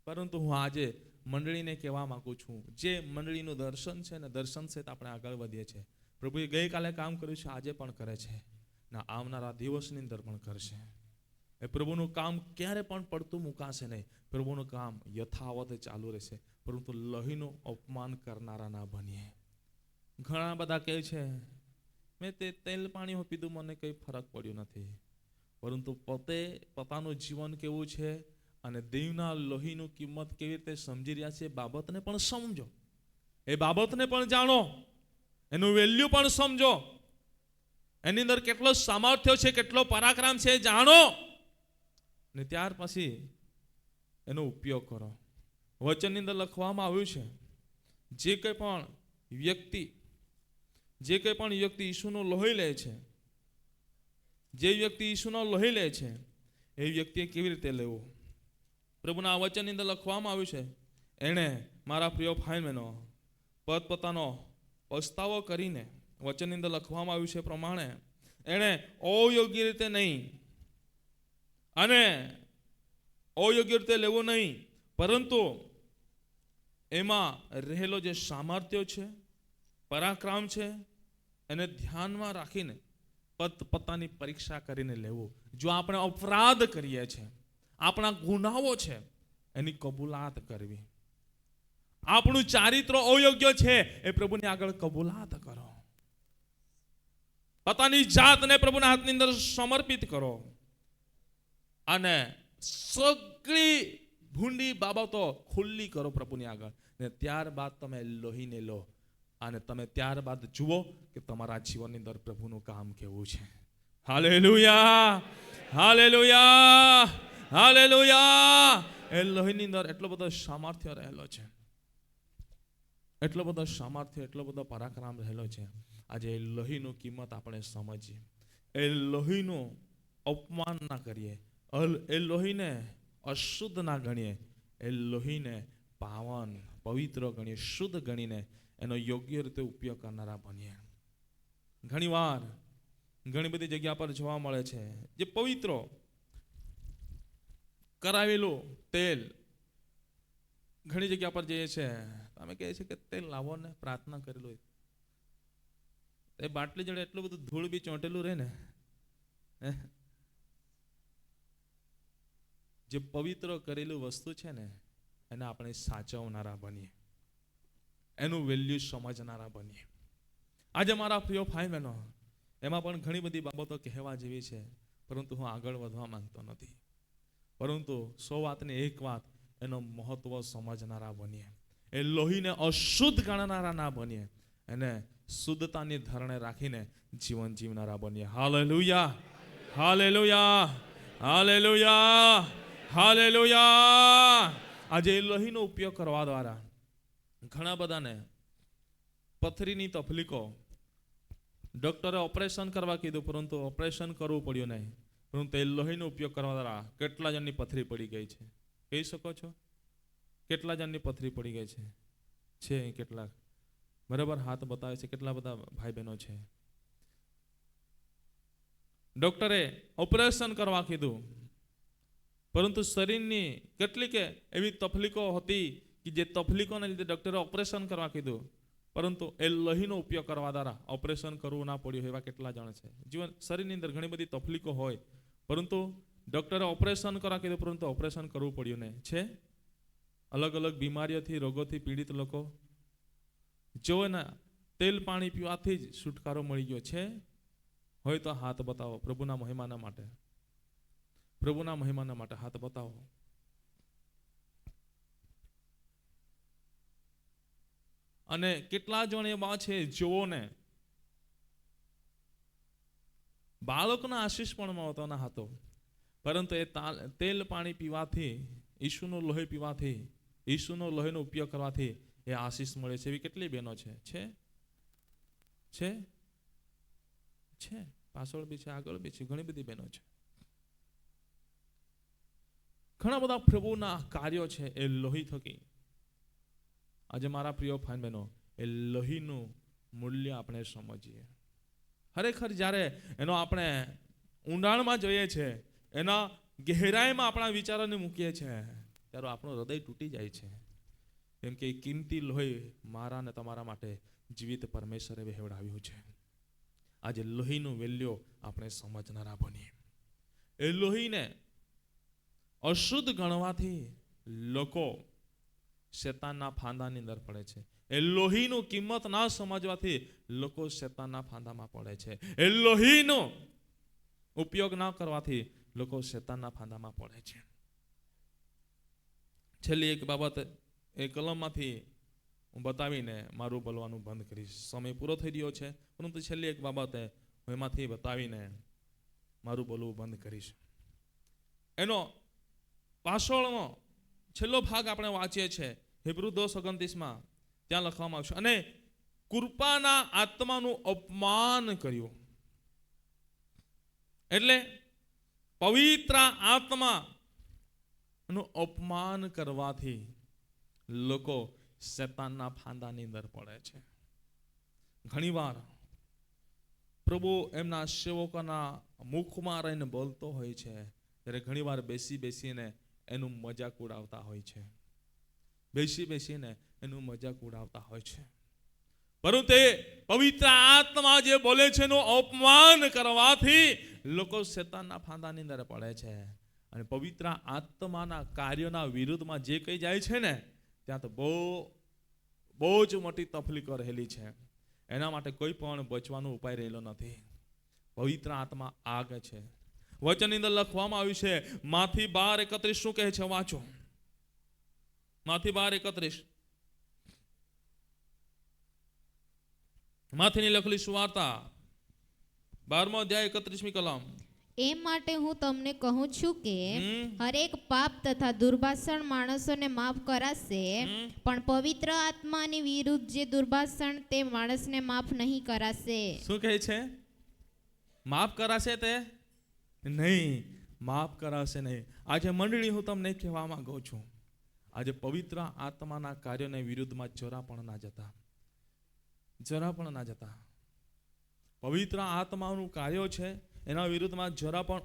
પરંતુ હું આજે મંડળીને કહેવા માંગુ છું, જે મંડળીનું દર્શન છે ને, દર્શન સહિત આપણે આગળ વધીએ છીએ. પ્રભુએ ગઈકાલે કામ કર્યું છે, આજે પણ કરે છે, ના આવનારા દિવસની અંદર પણ કરશે. એ પ્રભુનું કામ ક્યારે પણ પડતું મુકાશે નહીં. પ્રભુનું કામ યથાવત ચાલુ રહેશે. પરંતુ લોહીનું અપમાન કરનારા ના બનીએ. ઘણા બધા કહે છે મેં તે તેલ પાણી પીધું, મને કંઈ ફરક પડ્યો નથી. પરંતુ પોતે પોતાનું જીવન કેવું છે અને દેવના લોહીનું કિંમત કેવી રીતે સમજી રહ્યા છે, એ બાબતને પણ સમજો, એ બાબતને પણ જાણો, એનું વેલ્યુ પણ સમજો. એની અંદર કેટલો સામર્થ્ય છે, કેટલો પરાક્રમ છે જાણો, ને ત્યાર પછી એનો ઉપયોગ કરો. વચનની અંદર લખવામાં આવ્યું છે જે કંઈ પણ વ્યક્તિ ઈસુનું લોહી લે છે, જે વ્યક્તિ ઈસુનું લોહી લે છે એ વ્યક્તિએ કેવી રીતે લેવું. પ્રભુના વચનની અંદર લખવામાં આવ્યું છે, એણે મારા પ્રિય ભાઈ બહેનો પોતપોતાનો પસ્તાવો કરીને, વચનની અંદર લખવામાં આવ્યું છે પ્રમાણે, એણે અયોગ્ય રીતે નહીં અને અયોગ્ય રીતે લેવું નહીં, પરંતુ એમાં રહેલો જે સામર્થ્ય છે, પરાક્રમ છે, એને ધ્યાનમાં રાખીને પોતાની પરીક્ષા કરીને લેવું. જો આપણે અપરાધ કરીએ છીએ, આપણા ગુનાઓ છે, એની કબૂલાત કરવી. આપણું ચારિત્ર અયોગ્ય છે એ પ્રભુની આગળ કબૂલાત કરો. પોતાની જાતને પ્રભુના હાથની અંદર સમર્પિત કરો અને સગળી ભૂંડી બાબતો ખુલ્લી કરો પ્રભુની આગળ. ને ત્યારબાદ તમે લોહીને લો અને તમે ત્યારબાદ જુઓ કે તમારા જીવનની અંદર પ્રભુનું કામ કેવું છે. Hallelujah, hallelujah, hallelujah. એ લોહીની અંદર એટલો બધો સામર્થ્ય રહેલો છે, એટલો બધો સામર્થ્ય, એટલો બધો પરાક્રમ રહેલો છે. આજે એ લોહીનું કિંમત આપણે સમજીએ, એ લોહીનું અપમાન ના કરીએ, એ લોહીને અશુદ્ધ ના ગણીએ, એ લોહીને પાવન, પવિત્ર ગણીએ, શુદ્ધ ગણીને એનો યોગ્ય રીતે ઉપયોગ કરનારા બનીએ. ઘણીવાર ઘણી બધી જગ્યા પર જોવા મળે છે જે પવિત્ર કરાવેલું તેલ ઘણી જગ્યા પર જઈએ છે, અમે કહે છે કે તેલ લાવો ને પ્રાર્થના કરેલું, એ બાટલી જોડે એટલું બધું ધૂળ બી ચોંટેલું રહે ને. જે પવિત્ર કરેલું વસ્તુ છે ને એને આપણે સાચવનારા બનીએ, એનું વેલ્યુ સમજનારા બનીએ. આજે મારા પ્રિય ભાઈ બહેનો, એમાં પણ ઘણી બધી બાબતો કહેવા જેવી છે, પરંતુ હું આગળ વધવા માંગતો નથી. પરંતુ 100 વાતની એક વાત, એનો મહત્વ સમજનારા બનીએ. એ લોહીને અશુદ્ધ ગણનારા ના બનીએ, એને શુદ્ધતાની ધરણે રાખીને જીવન જીવનારા બનીએ. Hallelujah, hallelujah, hallelujah, hallelujah. આજે એ લોહીનો ઉપયોગ કરવા દ્વારા ઘણા બધાને પથરીની તકલીફો, ડોક્ટરે ઓપરેશન કરવા કીધું પરંતુ ઓપરેશન કરવું પડ્યું નહીં, પરંતુ એ લોહીનો ઉપયોગ કરવા દ્વારા કેટલા જણની પથરી પડી ગઈ છે? કહી શકો છો કેટલા જણની પથરી પડી ગઈ છે? કેટલાક બરાબર હાથ બતાવે છે, કેટલા બધા ભાઈ બહેનો છે. ડોક્ટરે ઓપરેશન કરવા કીધું પરંતુ શરીરની કેટલીક એવી તકલીફો હતી કે જે તકલીફોને લીધે ડોક્ટરે ઓપરેશન કરવા કીધું પરંતુ એ લોહીનો ઉપયોગ કરવા દ્વારા ઓપરેશન કરવું ના પડ્યું એવા કેટલા જણ છે. જીવન શરીરની અંદર ઘણી બધી તકલીફો હોય પરંતુ ડોક્ટરે ઓપરેશન કરવા કીધું પરંતુ ઓપરેશન કરવું પડ્યું નહીં. છે અલગ અલગ બીમારીઓથી, રોગોથી પીડિત લોકો જેઓના તેલ પાણી પીવાથી જ છુટકારો મળી ગયો છે હોય તો હાથ બતાવો પ્રભુના મહિમાના માટે. પ્રભુના મહિમાના માટે હાથ બતાવો. અને કેટલા જણ એવા છે જેઓને બાળકના આશીષ પણ મળતો ના હતો પરંતુ એ તેલ પાણી પીવાથી, ઈસુનું લોહી પીવાથી, ઈસુનો લોહીનો ઉપયોગ કરવાથી એ આશીષ મળે છે. એવી કેટલી બહેનો છે પાછળ બી છે, આગળ બી છે, ઘણી બધી બહેનો છે. ઘણા બધા પ્રભુના કાર્યો છે એ લોહી થકી. આજે મારા પ્રિય ભાઈ બહેનો, એ લોહીનું મૂલ્ય આપણે સમજીએ. ખરેખર જ્યારે એનો આપણે ઊંડાણમાં જોઈએ છે, એના ગહેરાઈમાં આપણા વિચારોને મૂકીએ છીએ ત્યારે આપણું હૃદય તૂટી જાય છે. કેમ કે કિંમતી લોહી મારા અને તમારા માટે જીવિત પરમેશ્વરે વહેવડાવ્યું છે. આજે લોહીનું વેલ્યુ આપણે સમજનારા બનીએ. એ લોહીને અશુદ્ધ ગણવાથી લોકો શેતાનના ફાંદાની અંદર પડે છે. એ લોહીનું કિંમત ના સમજવાથી લોકો શેતાનના ફાંદામાં પડે છે. એ લોહીનો ઉપયોગ ના કરવાથી લોકો શેતાનના ફાંદામાં પડે છે. છેલ્લી એક બાબત એ કલમમાંથી હું બતાવીને મારું બોલવાનું બંધ કરીશ. સમય પૂરો થઈ રહ્યો છે પરંતુ છેલ્લી એક બાબતે હું એમાંથી બતાવીને મારું બોલવું બંધ કરીશ. એનો પાછળનો છેલ્લો ભાગ આપણે વાંચીએ છીએ હિબ્રુ 10:29 ત્યાં લખવામાં આવશે, અને કૃપાના આત્માનું અપમાન કર્યું. એટલે પવિત્ર આત્માનું અપમાન કરવાથી લોકો શેતાનના ફાંદાની અંદર પડે છે. ઘણીવાર પ્રભુ એમના સેવકોના મુખમાં રહીને બોલતો હોય છે ત્યારે ઘણીવાર બેસીને એનું મજાક ઉડાવતા હોય છે. બેસીને એનું મજાક ઉડાવતા હોય છે. પરંતુ એ પવિત્ર આત્મા જે બોલે છે એનું અપમાન કરવાથી લોકો શેતાનના ફાંદાની અંદર પડે છે. અને પવિત્ર આત્માના કાર્યોના વિરુદ્ધમાં જે કંઈ જાય છે ને ત્યાં તો બહુ જ મોટી તકલીફો રહેલી છે. એના માટે કોઈ પણ બચવાનો ઉપાય રહેલો નથી. પવિત્ર આત્મા આગ છે. વચનની અંદર લખવામાં આવ્યું છે માથી 12:31 શું કહે છે? વાંચો. માથી 12:31 માથીની લખેલી સુવાર્તા 12મો અધ્યાય 31મી કલમ. એ માટે હું તમને કહું છું કે હરેક પાપ તથા દુર્ભાષણ માણસોને માફ કરાશે પણ પવિત્ર આત્માની વિરુદ્ધ જે દુર્ભાષણ તે માણસને માફ નહીં કરાશે. શું કહે છે? માફ કરાશે તે નહીં, માફ કરાશે નહીં. આજે મંડળી હું તમને કહેવા માંગુ છું, આજે પવિત્ર આત્માના કાર્યોને વિરુદ્ધમાં જરા પણ ના જતા. પવિત્ર આત્માનું કાર્યો છે એના વિરુદ્ધમાં જરા પણ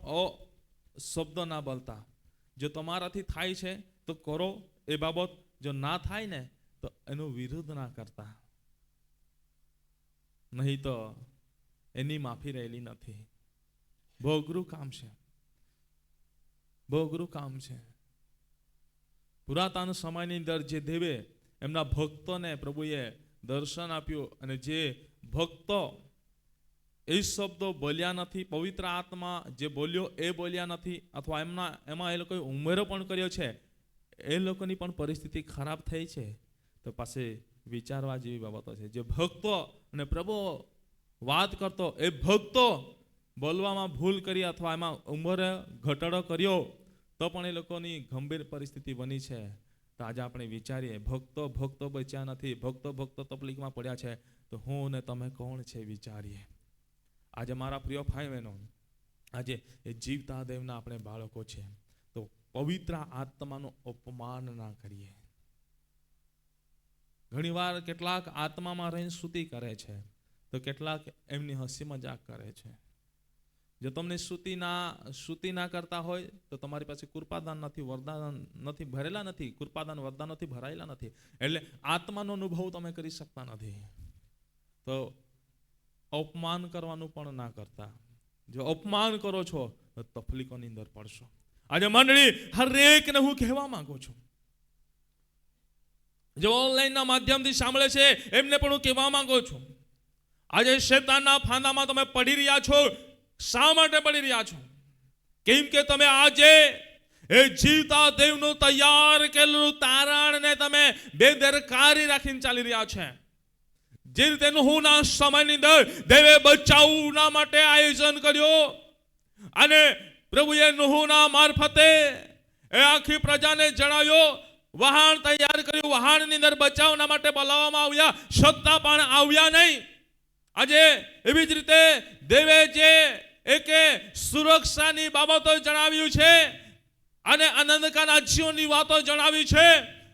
શબ્દ ના બોલતા. જો તમારાથી થાય છે તો કરો એ બાબત, જો ના થાય ને તો એનો વિરોધ ના કરતા, નહીં તો એની માફી રહેલી નથી. બહુ અઘરું કામ છે. પુરાતન સમયની અંદર જે દેવે એમના ભક્તોને પ્રભુએ દર્શન આપ્યું અને જે ભક્તો એ શબ્દો બોલ્યા નથી, પવિત્ર આત્મા જે બોલ્યો એ બોલ્યા નથી, અથવા એમાં એ લોકોએ ઉમેરો પણ કર્યો છે, એ લોકોની પણ પરિસ્થિતિ ખરાબ થઈ છે. તો પાસે વિચારવા જેવી બાબતો છે. જે ભક્તો અને પ્રભુ વાત કરતો એ ભક્તો બોલવામાં ભૂલ કરી અથવા એમાં ઉંમરે ઘટાડો કર્યો તો પણ એ લોકોની ગંભીર પરિસ્થિતિ બની છે. તો આજે આપણે વિચારીએ, ભક્તો બચ્યા નથી, ભક્તો તકલીફમાં પડ્યા છે, તો હું ને તમે કોણ છે વિચારીએ. આજે મારા પ્રિય ભાઈ બહેનો, આજે એ જીવતા દેવના આપણે બાળકો છે, તો પવિત્ર આત્માનું અપમાન ના કરીએ. ઘણીવાર કેટલાક આત્મામાં રહીને સ્તુતિ કરે છે, તો કેટલાક એમની હસી મજાક કરે છે. જો તમને સ્તુતિ ના કરતા હોય તો તમારી પાસે કૃપાદાન નથી, વરદાન નથી ભરેલા નથી, કૃપાદાન વરદાન નથી ભરાયેલા નથી, એટલે આત્માનો અનુભવ તમે કરી શકતા નથી. તો અપમાન કરવાનું પણ ના કરતા. જો અપમાન કરો છો તો તકલીફોની અંદર પડશો. આજે મંડળી હરેકને હું કહેવા માંગુ છું, જે ઓનલાઈનના માધ્યમથી સાંભળે છે એમને પણ હું કહેવા માંગુ છું, આજે શેતાનના ફાંદામાં તમે પડી રહ્યા છો. શા માટે પડી રહ્યા છો? કેમ કે તમે આજે એ જીવતા દેવનું તૈયાર કરેલું તારણને તમે બેદરકારી રાખીને ચાલી રહ્યા છે. જે રીતે નૂહના સમયની અંદર દેવે બચાવના માટે આયોજન કર્યું અને પ્રભુએ નૂહના મારફતે એ આખી પ્રજાને જણાવ્યો, વહાણ તૈયાર કર્યું, વહાણની અંદર બચાવના માટે બોલાવવામાં આવ્યા, છતાં પણ આવ્યા નહીં. આજે એવી જ રીતે દેવે જે એકે સુરક્ષાની બાબતો જણાવ્યું છે અને આનંદકાના જીવનની વાતો જણાવી છે,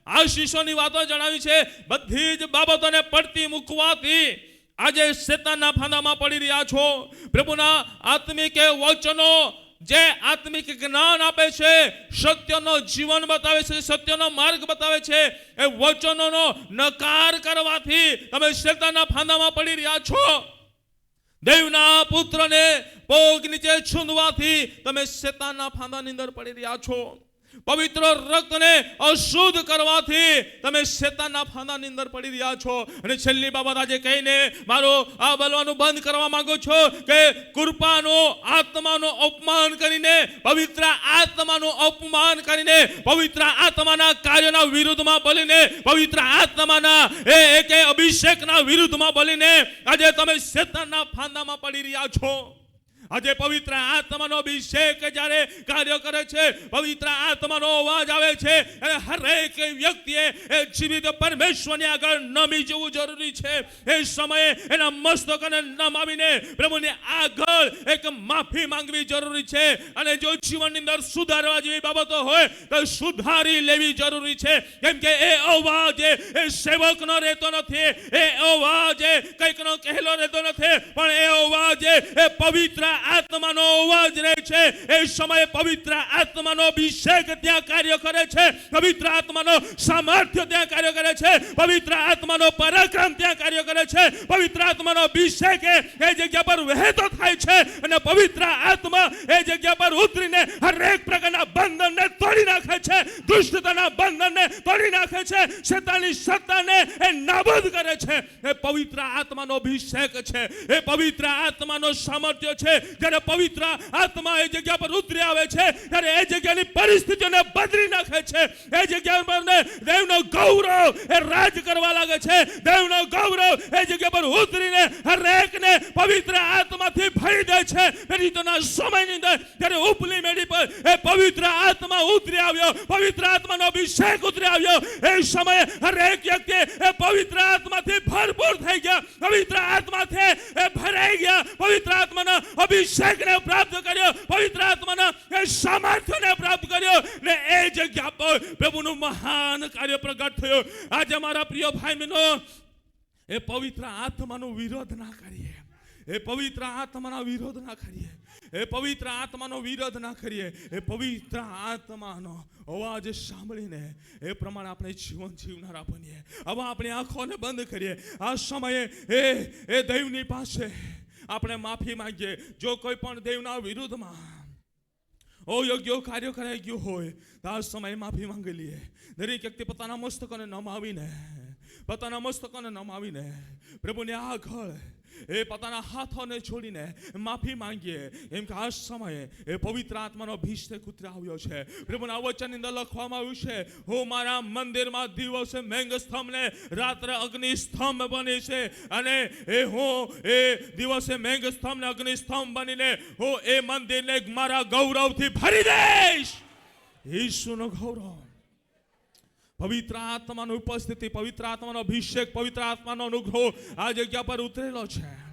આશીષોની વાતો જણાવી છે, બધી જ બાબતોને પડતી મૂકવાથી આજે શેતાનના ફાંદામાં પડી રહ્યા છો. પ્રભુના આત્મિક વચનો જે આત્મિક જ્ઞાન આપે છે, સત્યનો જીવન બતાવે છે, સત્યનો માર્ગ બતાવે છે, એ વચનોનો નકાર કરવાથી તમે શેતાનના ફાંદામાં પડી રહ્યા છો. દેવના પુત્રને પગ નીચે છૂંદવાથી તમે શેતાનના ફાંદાની અંદર પડી રહ્યા છો. પવિત્ર રક્તને અશુદ્ધ કરવાથી તમે શેતાનના ફાંદાની અંદર પડી રહ્યા છો. અને છેલ્લી બાબત આજે કહીને મારો આ બોલવાનું બંધ કરવા માંગુ છો કે કૃપાનો આત્માનો અપમાન કરીને, પવિત્ર આત્માનું અપમાન કરીને, પવિત્ર આત્માના કાર્યના વિરુદ્ધમાં બોલીને, પવિત્ર આત્માના એક અભિષેકના વિરુદ્ધમાં બોલીને આજે તમે શેતાનના ફાંદામાં પડી રહ્યા છો. આજે પવિત્ર આત્માનો અભિષેક જ્યારે કાર્ય કરે છે, પવિત્ર આત્માનો અવાજ આવે છે, અને હરેક વ્યક્તિએ એ જીવિત પરમેશ્વરની આગળ નમી જવું જરૂરી છે. એ સમયે એના મસ્તકને નમાવીને પ્રભુની આગળ એક માફી માંગવી જરૂરી છે. અને જો જીવનની અંદર સુધારવા જેવી બાબતો હોય તો સુધારી લેવી જરૂરી છે. કેમ કે એ અવાજ એ સેવકનો રહેતો નથી, એ અવાજ કંઈકનો કહેલો રહેતો નથી, પણ એ અવાજ એ પવિત્ર આત્માનો અવાજ રહે છે. એ સમયે પવિત્ર આત્માનો અભિષેક ત્યાં કાર્ય કરે છે, પવિત્ર આત્માનો સામર્થ્ય ત્યાં કાર્ય કરે છે, પવિત્ર આત્માનો પરાક્રમ ત્યાં કાર્ય કરે છે, પવિત્ર આત્માનો અભિષેક એ જગ્યા પર વહેતો થાય છે, અને પવિત્ર આત્મા એ જગ્યા પર ઉતરીને હરેક પ્રકારના બંધનને તોડી નાખે છે, દુષ્ટતાના બંધનને તોડી નાખે છે, શેતાનની સત્તાને એ નાબૂદ કરે છે. એ પવિત્ર આત્માનો અભિષેક છે, એ પવિત્ર આત્માનો સામર્થ્ય છે. જ્યારે પવિત્ર આત્મા એ જગ્યા પર ઉતરી આવે છે ત્યારે એ જગ્યાની પરિસ્થિતિઓને બદલી નાખે છે. એ જગ્યા પર દેવનો ગૌરવ એ રાજ કરવા લાગે છે. દેવનો ગૌરવ એ જગ્યા પર ઉતરીને હરેકને પવિત્ર આત્માથી ભરી દે છે. પેરીતોના સમયની અંદર જ્યારે ઉપલી મેડી પર એ પવિત્ર આત્મા ઉતરી આવ્યો, પવિત્ર આત્માનો અભિષેક ઉતરી આવ્યો, એ સમયે હરેક વ્યક્તિ એ પવિત્ર આત્માથી ભરપૂર થઈ ગયા, પવિત્ર આત્માથી એ ભરાઈ ગયા, પવિત્ર આત્માના અભિષેકને પ્રાપ્ત કર્યો, પવિત્ર આત્માના એ સામર્થ્યને પ્રાપ્ત કર્યો, ને એ જગ્યા પર પ્રભુનું મહાન કાર્ય પ્રગટ થયો. આજે મારા પ્રિય ભાઈ બહેનો, એ પવિત્ર આત્માનો વિરોધ ના કરીએ, એ પવિત્ર આત્માનો વિરોધ ના કરીએ, એ પવિત્ર આત્માનો વિરોધ ના કરીએ. એ પવિત્ર આત્માનો અવાજ સાંભળીને એ પ્રમાણે આપણે જીવન જીવનારા બનીએ. હવે આપણી આંખોને બંધ કરીએ. આ સમયે એ દેવની પાસે આપણે માફી માંગીએ. જો કોઈ પણ દેવના વિરુદ્ધમાં યોગ્ય કાર્ય કરાઈ ગયું હોય તો આ સમયે માફી માંગી લઈએ. દરેક વ્યક્તિ પોતાના મસ્તકોને નમાવીને પ્રભુને આગળ એ પોતાના હાથોને છોડીને માફી માંગીએ. એમ કે આ સમયે એ પવિત્ર આત્માનો અભિષેક ઉતરી આવ્યો છે. પ્રભુના વચનની અંદર લખવામાં આવ્યું છે, હું મારા મંદિરમાં દિવસે મેઘસ્તંભ ને રાત્રે અગ્નિસ્તંભ બને છે, અને હું એ દિવસે મેઘસ્તંભ ને અગ્નિસ્તંભ બનીને હું એ મંદિરને મારા ગૌરવથી ભરી દઈશ. ઈસુનો ગૌરવ, પવિત્ર આત્માની ઉપસ્થિતિ, પવિત્ર આત્માનો અભિષેક, પવિત્ર આત્માનો અનુગ્રહ આ જગ્યા પર ઉતરેલો છે.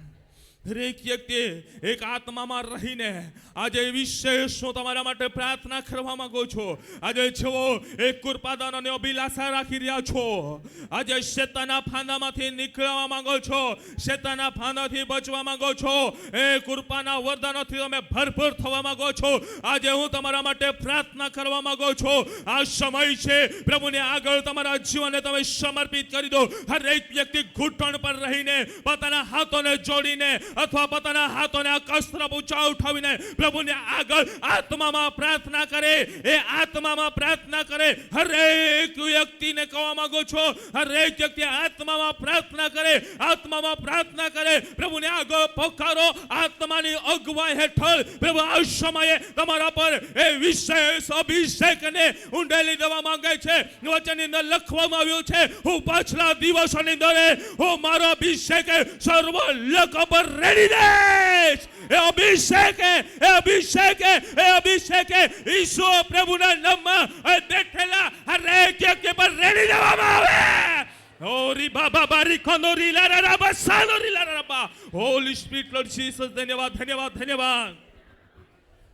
દરેક વ્યક્તિ એક આત્મામાં રહીને આજે વિશેષ હું તમારા માટે પ્રાર્થના કરવા માંગુ છું. આજે જેઓ એક કૃપાદાનની અભિલાષા રાખી રહ્યા છો, આજે શેતાના ફાંદામાંથી નીકળવા માંગો છો, શેતાના ફાંદાથી બચવા માંગો છો, એ કૃપાના વરદાનોથી તમે ભરપૂર થવા માંગો છો, આજે હું તમારા માટે પ્રાર્થના કરવા માંગુ છું. આ સમય છે પ્રભુને આગળ તમારા જીવનને તમે સમર્પિત કરી દો. હરેક વ્યક્તિ ઘૂંટણ પર રહીને પોતાના હાથોને જોડીને અથવા પોતાના હાથોને કસ્ત્ર ઊંચા ઉઠાવીને પ્રભુને આગળ આત્મામાં પ્રાર્થના કરે. એ આત્મામાં પ્રાર્થના કરે. હરેક વ્યક્તિને કહેવા માંગુ છો, હરેક વ્યક્તિ આત્મામાં પ્રાર્થના કરે, આત્મામાં પ્રાર્થના કરે. પ્રભુને આગળ પોકારો. આત્માની અગવાઈ હેઠળ પ્રભુ આ સમયે તમારા પર એ વિશેષ અભિષેકને ઉંડેલી દેવા માંગે છે. વચનની અંદર લખવામાં આવ્યું છે, હું પાછલા દિવસોની અંદર હું મારો અભિષેક સર્વ લોકો પર રેડી દઈશ. એ અભિષેક, એ અભિષેક, એ અભિષેક ઈસુ પ્રભુના નામમાં બેઠેલા હરેક વ્યક્તિ પર રેડી દેવામાં આવે. Holy Baba Barikono Lara Raba Sano Raba. Holy Spirit, Lord Jesus, ધન્યવાદ, ધન્યવાદ, ધન્યવાદ.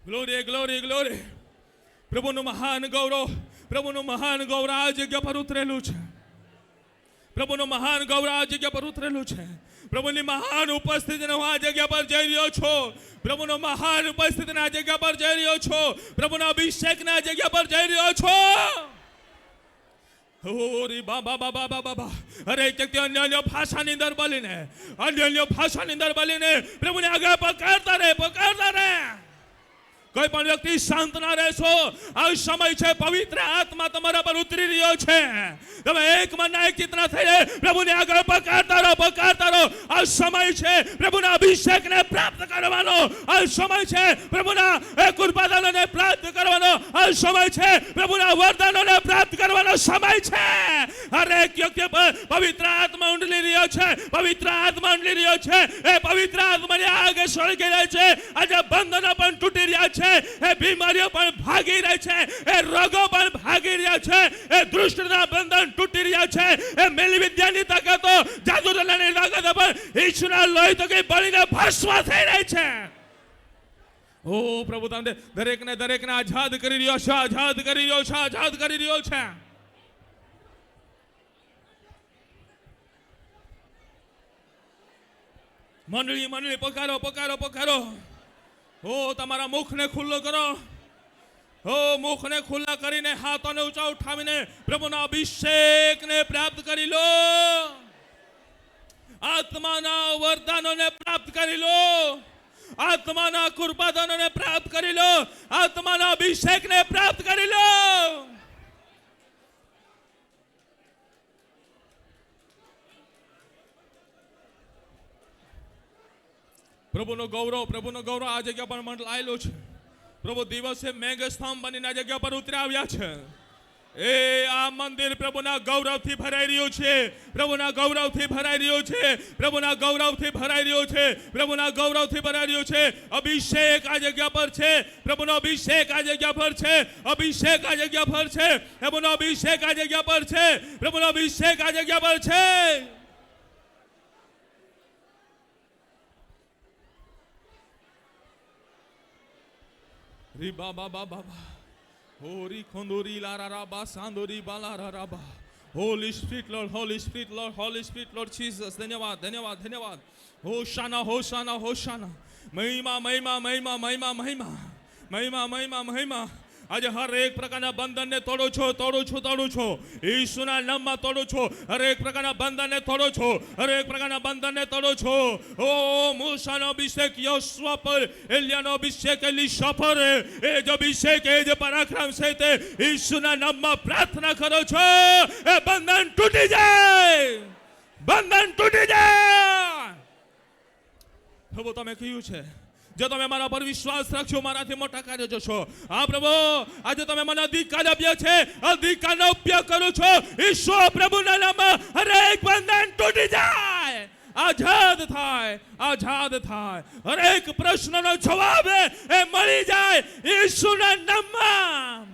Glory, glory, glory. પ્રભુનું મહાન ગૌરવ, પ્રભુનું મહાન ગૌરવ આ જગ્યા પર ઉતરેલું છે. પ્રભુનું મહાન ગૌરવ આ જગ્યા પર ઉતરેલું છે. પ્રભુની મહાન ઉપસ્થિતિને હું આ જગ્યા પર જઈ રહ્યો છું. પ્રભુનો મહાન ઉપસ્થિતિને આ જગ્યા પર જઈ રહ્યો છું. પ્રભુના અભિષેકને આ જગ્યા પર જઈ રહ્યો છું. હોરી બાબા બાબા બાબા. અરે વ્યક્તિ અન્ય ભાષાની અંદર બોલીને, અન્ય ભાષાની અંદર બોલીને પ્રભુને આગળ પકડતા રહે, પકડતા રહે. કોઈ પણ વ્યક્તિ શાંત ના રહેશો. આ સમય છે પવિત્ર આત્મા તમારા પર ઉતરી રહ્યો છે. તમે એક મનના એક ચિત્ત થઈને પ્રભુને આગળ પકડતા રહો, પકડતા રહો. આ સમય છે પ્રભુના અભિષેકને પ્રાપ્ત કરવાનો. આ સમય છે પ્રભુના કૃપાદાનોને પ્રાપ્ત કરવાનો. આ સમય છે પ્રભુના વરદાનોને પ્રાપ્ત કરવાનો સમય છે. હરેક વ્યક્તિ પર પવિત્ર આત્મા ઉંડલી રહ્યો છે, પવિત્ર આત્મા ઉંડલી રહ્યો છે. એ પવિત્ર આત્માની આગે સળગી રહે છે. આજે બંધનો પણ તૂટી રહ્યા છે, એ બીમારીઓ પણ ભાગી રહી છે, એ રોગો પણ ભાગી રહ્યા છે, એ દુષ્ટના બંધન તૂટી રહ્યા છે, એ મેલી વિદ્યાની તાકાતો, જાદુ ટોણાની તાકાતો પણ ઈશ્વરના લોહી થકી બળીને ભસ્મ થઈ રહી છે. ઓ પ્રભુ તમને દરેકને દરેકને આઝાદ કરી રહ્યો છે, આઝાદ કરી રહ્યો છે, આઝાદ કરી રહ્યો છે. મંડળી મંડળી પકારો, પકારો, પકારો. ઓ તમારા મુખને ખુલ્લો કરો. ઓ મુખને ખુલ્લા કરીને હાથોને ઊંચા ઉઠાવીને પ્રભુના અભિષેકને પ્રાપ્ત કરી લો. આત્માના વરદાનોને પ્રાપ્ત કરી લો. આત્માના કૃપાદાનોને પ્રાપ્ત કરી લો. આત્માના અભિષેકને પ્રાપ્ત કરી લો. પ્રભુનો ગૌરવ આ જગ્યા પર મંડલાયેલો છે. પ્રભુ દિવસે મેઘસ્તંભ બનીને આ જગ્યા પર ઉતરી આવ્યા છે. એ આ મંદિર પ્રભુના ગૌરવથી ભરાઈ રહ્યું છે, પ્રભુના ગૌરવથી ભરાઈ રહ્યું છે, પ્રભુના ગૌરવથી ભરાઈ રહ્યું છે, પ્રભુના ગૌરવથી ભરાઈ રહ્યું છે. અભિષેક આ જગ્યા પર છે, પ્રભુનો અભિષેક આ જગ્યા પર છે, અભિષેક આ જગ્યા પર છે, પ્રભુનો અભિષેક આ જગ્યા પર છે, પ્રભુનો અભિષેક આ જગ્યા પર છે. રી બાબા બાબા હોરી ખોંદોરી લારાબા સાંદોરી બાલારાબા. Holy spirit lord, holy spirit lord, holy spirit lord Jesus. ધન્યવાદ, ધન્યવાદ, ધન્યવાદ. Hosanna, hosanna, હોશાના. મહિમા, મહિમા, મહિમા, મહિમા, મહિમા, મહિમા, મહિમા, મહિમા. આજે હર એક પ્રકારના બંધનને તોડો છો, તોડો છો, તોડો છો. ઈસુના નામમાં તોડો છો. હર એક પ્રકારના બંધનને તોડો છો, હર એક પ્રકારના બંધનને તોડો છો. ઓ મૂસાનો અભિષેક યોશુઆ પર, એલિયાનો અભિષેક એલીશા પર, એ જ અભિષેક, એ જ પરાક્રમ છે તે ઈસુના નામમાં પ્રાર્થના કરો છો. એ બંધન તૂટી જાય, બંધન તૂટી જાય. પ્રભુ તમે કહ્યું છે, જો તમે મારા પર વિશ્વાસ રાખશો મારાથી મોટા કાર્ય જોશો. હા પ્રભુ, આજે તમે મને અધિકાર આપ્યો છે, અધિકારનો ઉપયોગ કરું છો. ઈશ્વર પ્રભુના નામમાં હરેક બંધન તૂટી જાય, આઝાદ થાય, આઝાદ થાય. હરેક પ્રશ્નનો જવાબ એ મળી જાય ઈશ્વરના નામમાં.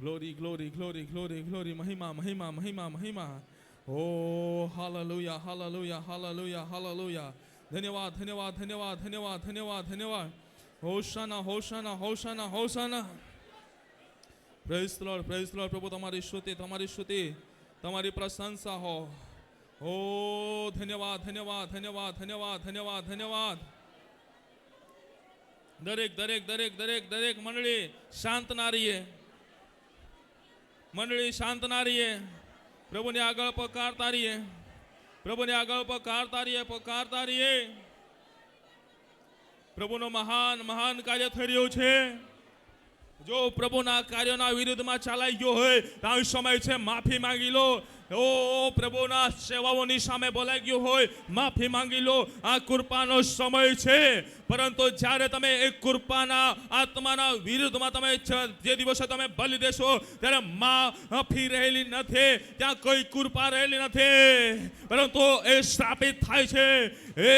Glory glory glory glory glory, મહિમા મહિમા મહિમા મહિમા. ઓ હાલેલુયા હાલેલુયા હાલેલુયા હાલેલુયા. ધન્યવાદ ધન્યવાદ ધન્યવાદ ધન્યવાદ ધન્યવાદ ધન્યવાદ. Hosanna hosanna hosanna hosanna. Praise the lord praise the lord. પ્રભુ તમારી સ્તુતિ તમારી પ્રશંસા હો. ઓ ધન્યવાદ ધન્યવાદ ધન્યવાદ ધન્યવાદ ધન્યવાદ ધન્યવાદ. દરેક દરેક દરેક દરેક દરેક મંડળી શાંત ના રહીએ. મંડળી શાંત ના રહીએ. પ્રભુને આગળ પકારતા રહીએ. પ્રભુને આગળ પકારતા રહીએ પકારતા રહીએ. પ્રભુનો મહાન મહાન કાર્ય થઈ રહ્યું છે. જો પ્રભુના કાર્યોના વિરુદ્ધમાં ચાલાઈ ગયો હોય તો આ સમય છે, માફી માંગી લો. ઓ પ્રભુના સેવાઓની સામે બોલાઈ ગયો હોય, માફી માંગી લો. આ કૃપાનો સમય છે. પરંતુ જ્યારે તમે એક કૃપાના આત્માના વિરુદ્ધમાં તમે જે દિવસે તમે બલિ દેશો ત્યારે માફી રહેલી નથી, ત્યાં કોઈ કૃપા રહેલી નથી, પરંતુ એ સ્થાપિત થાય છે. એ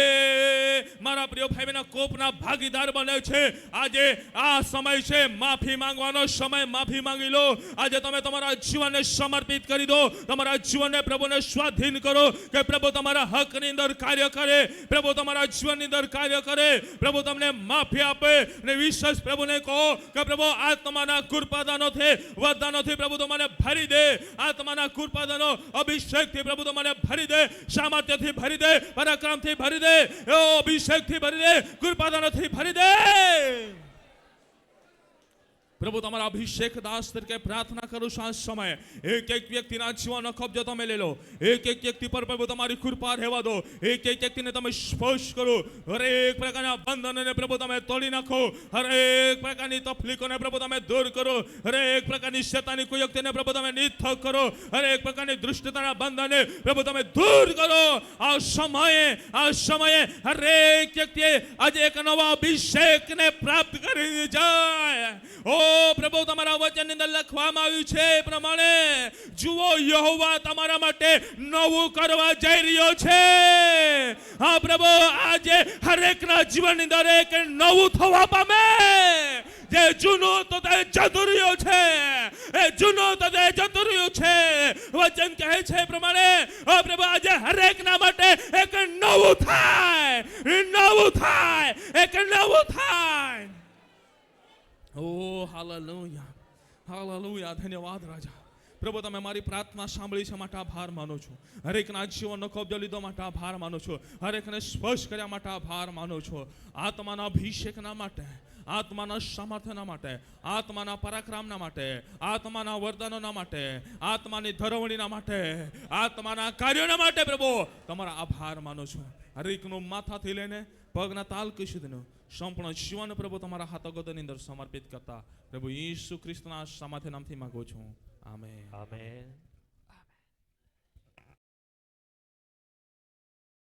મારા પ્રિય ભાઈ બહેનો કોપના ભાગીદાર બને છે. આજે આ સમય છે માફી માંગવાનો સમય. માફી માંગી લો. આજે તમે તમારા જીવનને સમર્પિત કરી દો. તમારા જીવનને પ્રભુને સ્વાધીન કરો કે પ્રભુ તમારા હકની અંદર કાર્ય કરે. પ્રભુ તમારા જીવનની અંદર કાર્ય કરે. પ્રભુ તમને માફી આપે. અને વિશ્વાસ પ્રભુને કહો કે પ્રભુ આત્માના કૃપાદાનોથી વરદાનોથી પ્રભુ તમને ભરી દે. આત્માના કૃપાદાનો અભિષેકથી પ્રભુ તમને ભરી દે. સામર્થ્યથી ભરી દે. પરાક્રમથી ભરી દે. અભિષેકથી ભરી દે. કૃપાદાનોથી ભરી દે. પ્રભુ તમારા અભિષેક દાસ તરીકે પ્રાર્થના કરું છું. આ સમય એક એક વ્યક્તિના જીવનનો કબજો તમે લઈ લો. એક એક વ્યક્તિ પર પ્રભુ તમારી કૃપા રહેવા દો. એક એક વ્યક્તિને તમે સ્પર્શ કરો. હરેક પ્રકારના બંધનોને પ્રભુ તમે તોડી નાખો. હરેક પ્રકારની તકલીફોને પ્રભુ તમે દૂર કરો. હરેક પ્રકારની શૈતાની કુયુક્તિને પ્રભુ તમે નિર્થક કરો. હરેક પ્રકારની દુષ્ટતાના બંધનને પ્રભુ તમે દૂર કરો. આ સમયે હરેક વ્યક્તિએ આજે એક નવા અભિષેકને પ્રાપ્ત કરી જાય. ઓ પ્રભુ તમારા વચનની અંદર લખવામાં આવ્યું છે એ પ્રમાણે જુઓ યહોવા તમારા માટે નવું કરવા જઈ રહ્યો છે. હા પ્રભુ આજે હરેકના જીવનની અંદર એક નવું થવા પામે. જે જૂનું તો તે જતું રહ્યું છે. એ જૂનું તો તે જતું રહ્યું છે. વચન કહે છે એ પ્રમાણે ઓ પ્રભુ આજે હરેકના માટે એક નવું થાય. નવું થાય. એક નવું થાય. ઓ હાલેલુયા હાલેલુયા. ધન્યવાદ રાજા. પ્રભુ તમે મારી પ્રાર્થના સાંભળી છે માટે આભાર માનું છું. હરેકના જીવનનો કબજો લીધો માટે આભાર માનું છું. હરેકને સ્પર્શ કર્યા માટે આભાર માનું છું. આત્માના અભિષેકના માટે, આત્માના સામર્થ્યના માટે, આત્માના પરાક્રમના માટે, આત્માના વરદાનોના માટે, આત્માની ધરવણીના માટે, આત્માના કાર્યોના માટે પ્રભુ તમારા આભાર માનું છું. હરેકનું માથાથી લઈને પગના તાલકી સુધીનું સંપૂર્ણ જીવન પ્રભુ તમારા હાથોગતની અંદર સમર્પિત કરતા પ્રભુ ઈસુ ખ્રિસ્તના સામર્થ્ય નામથી માંગુ છું. આમેન. આમેન.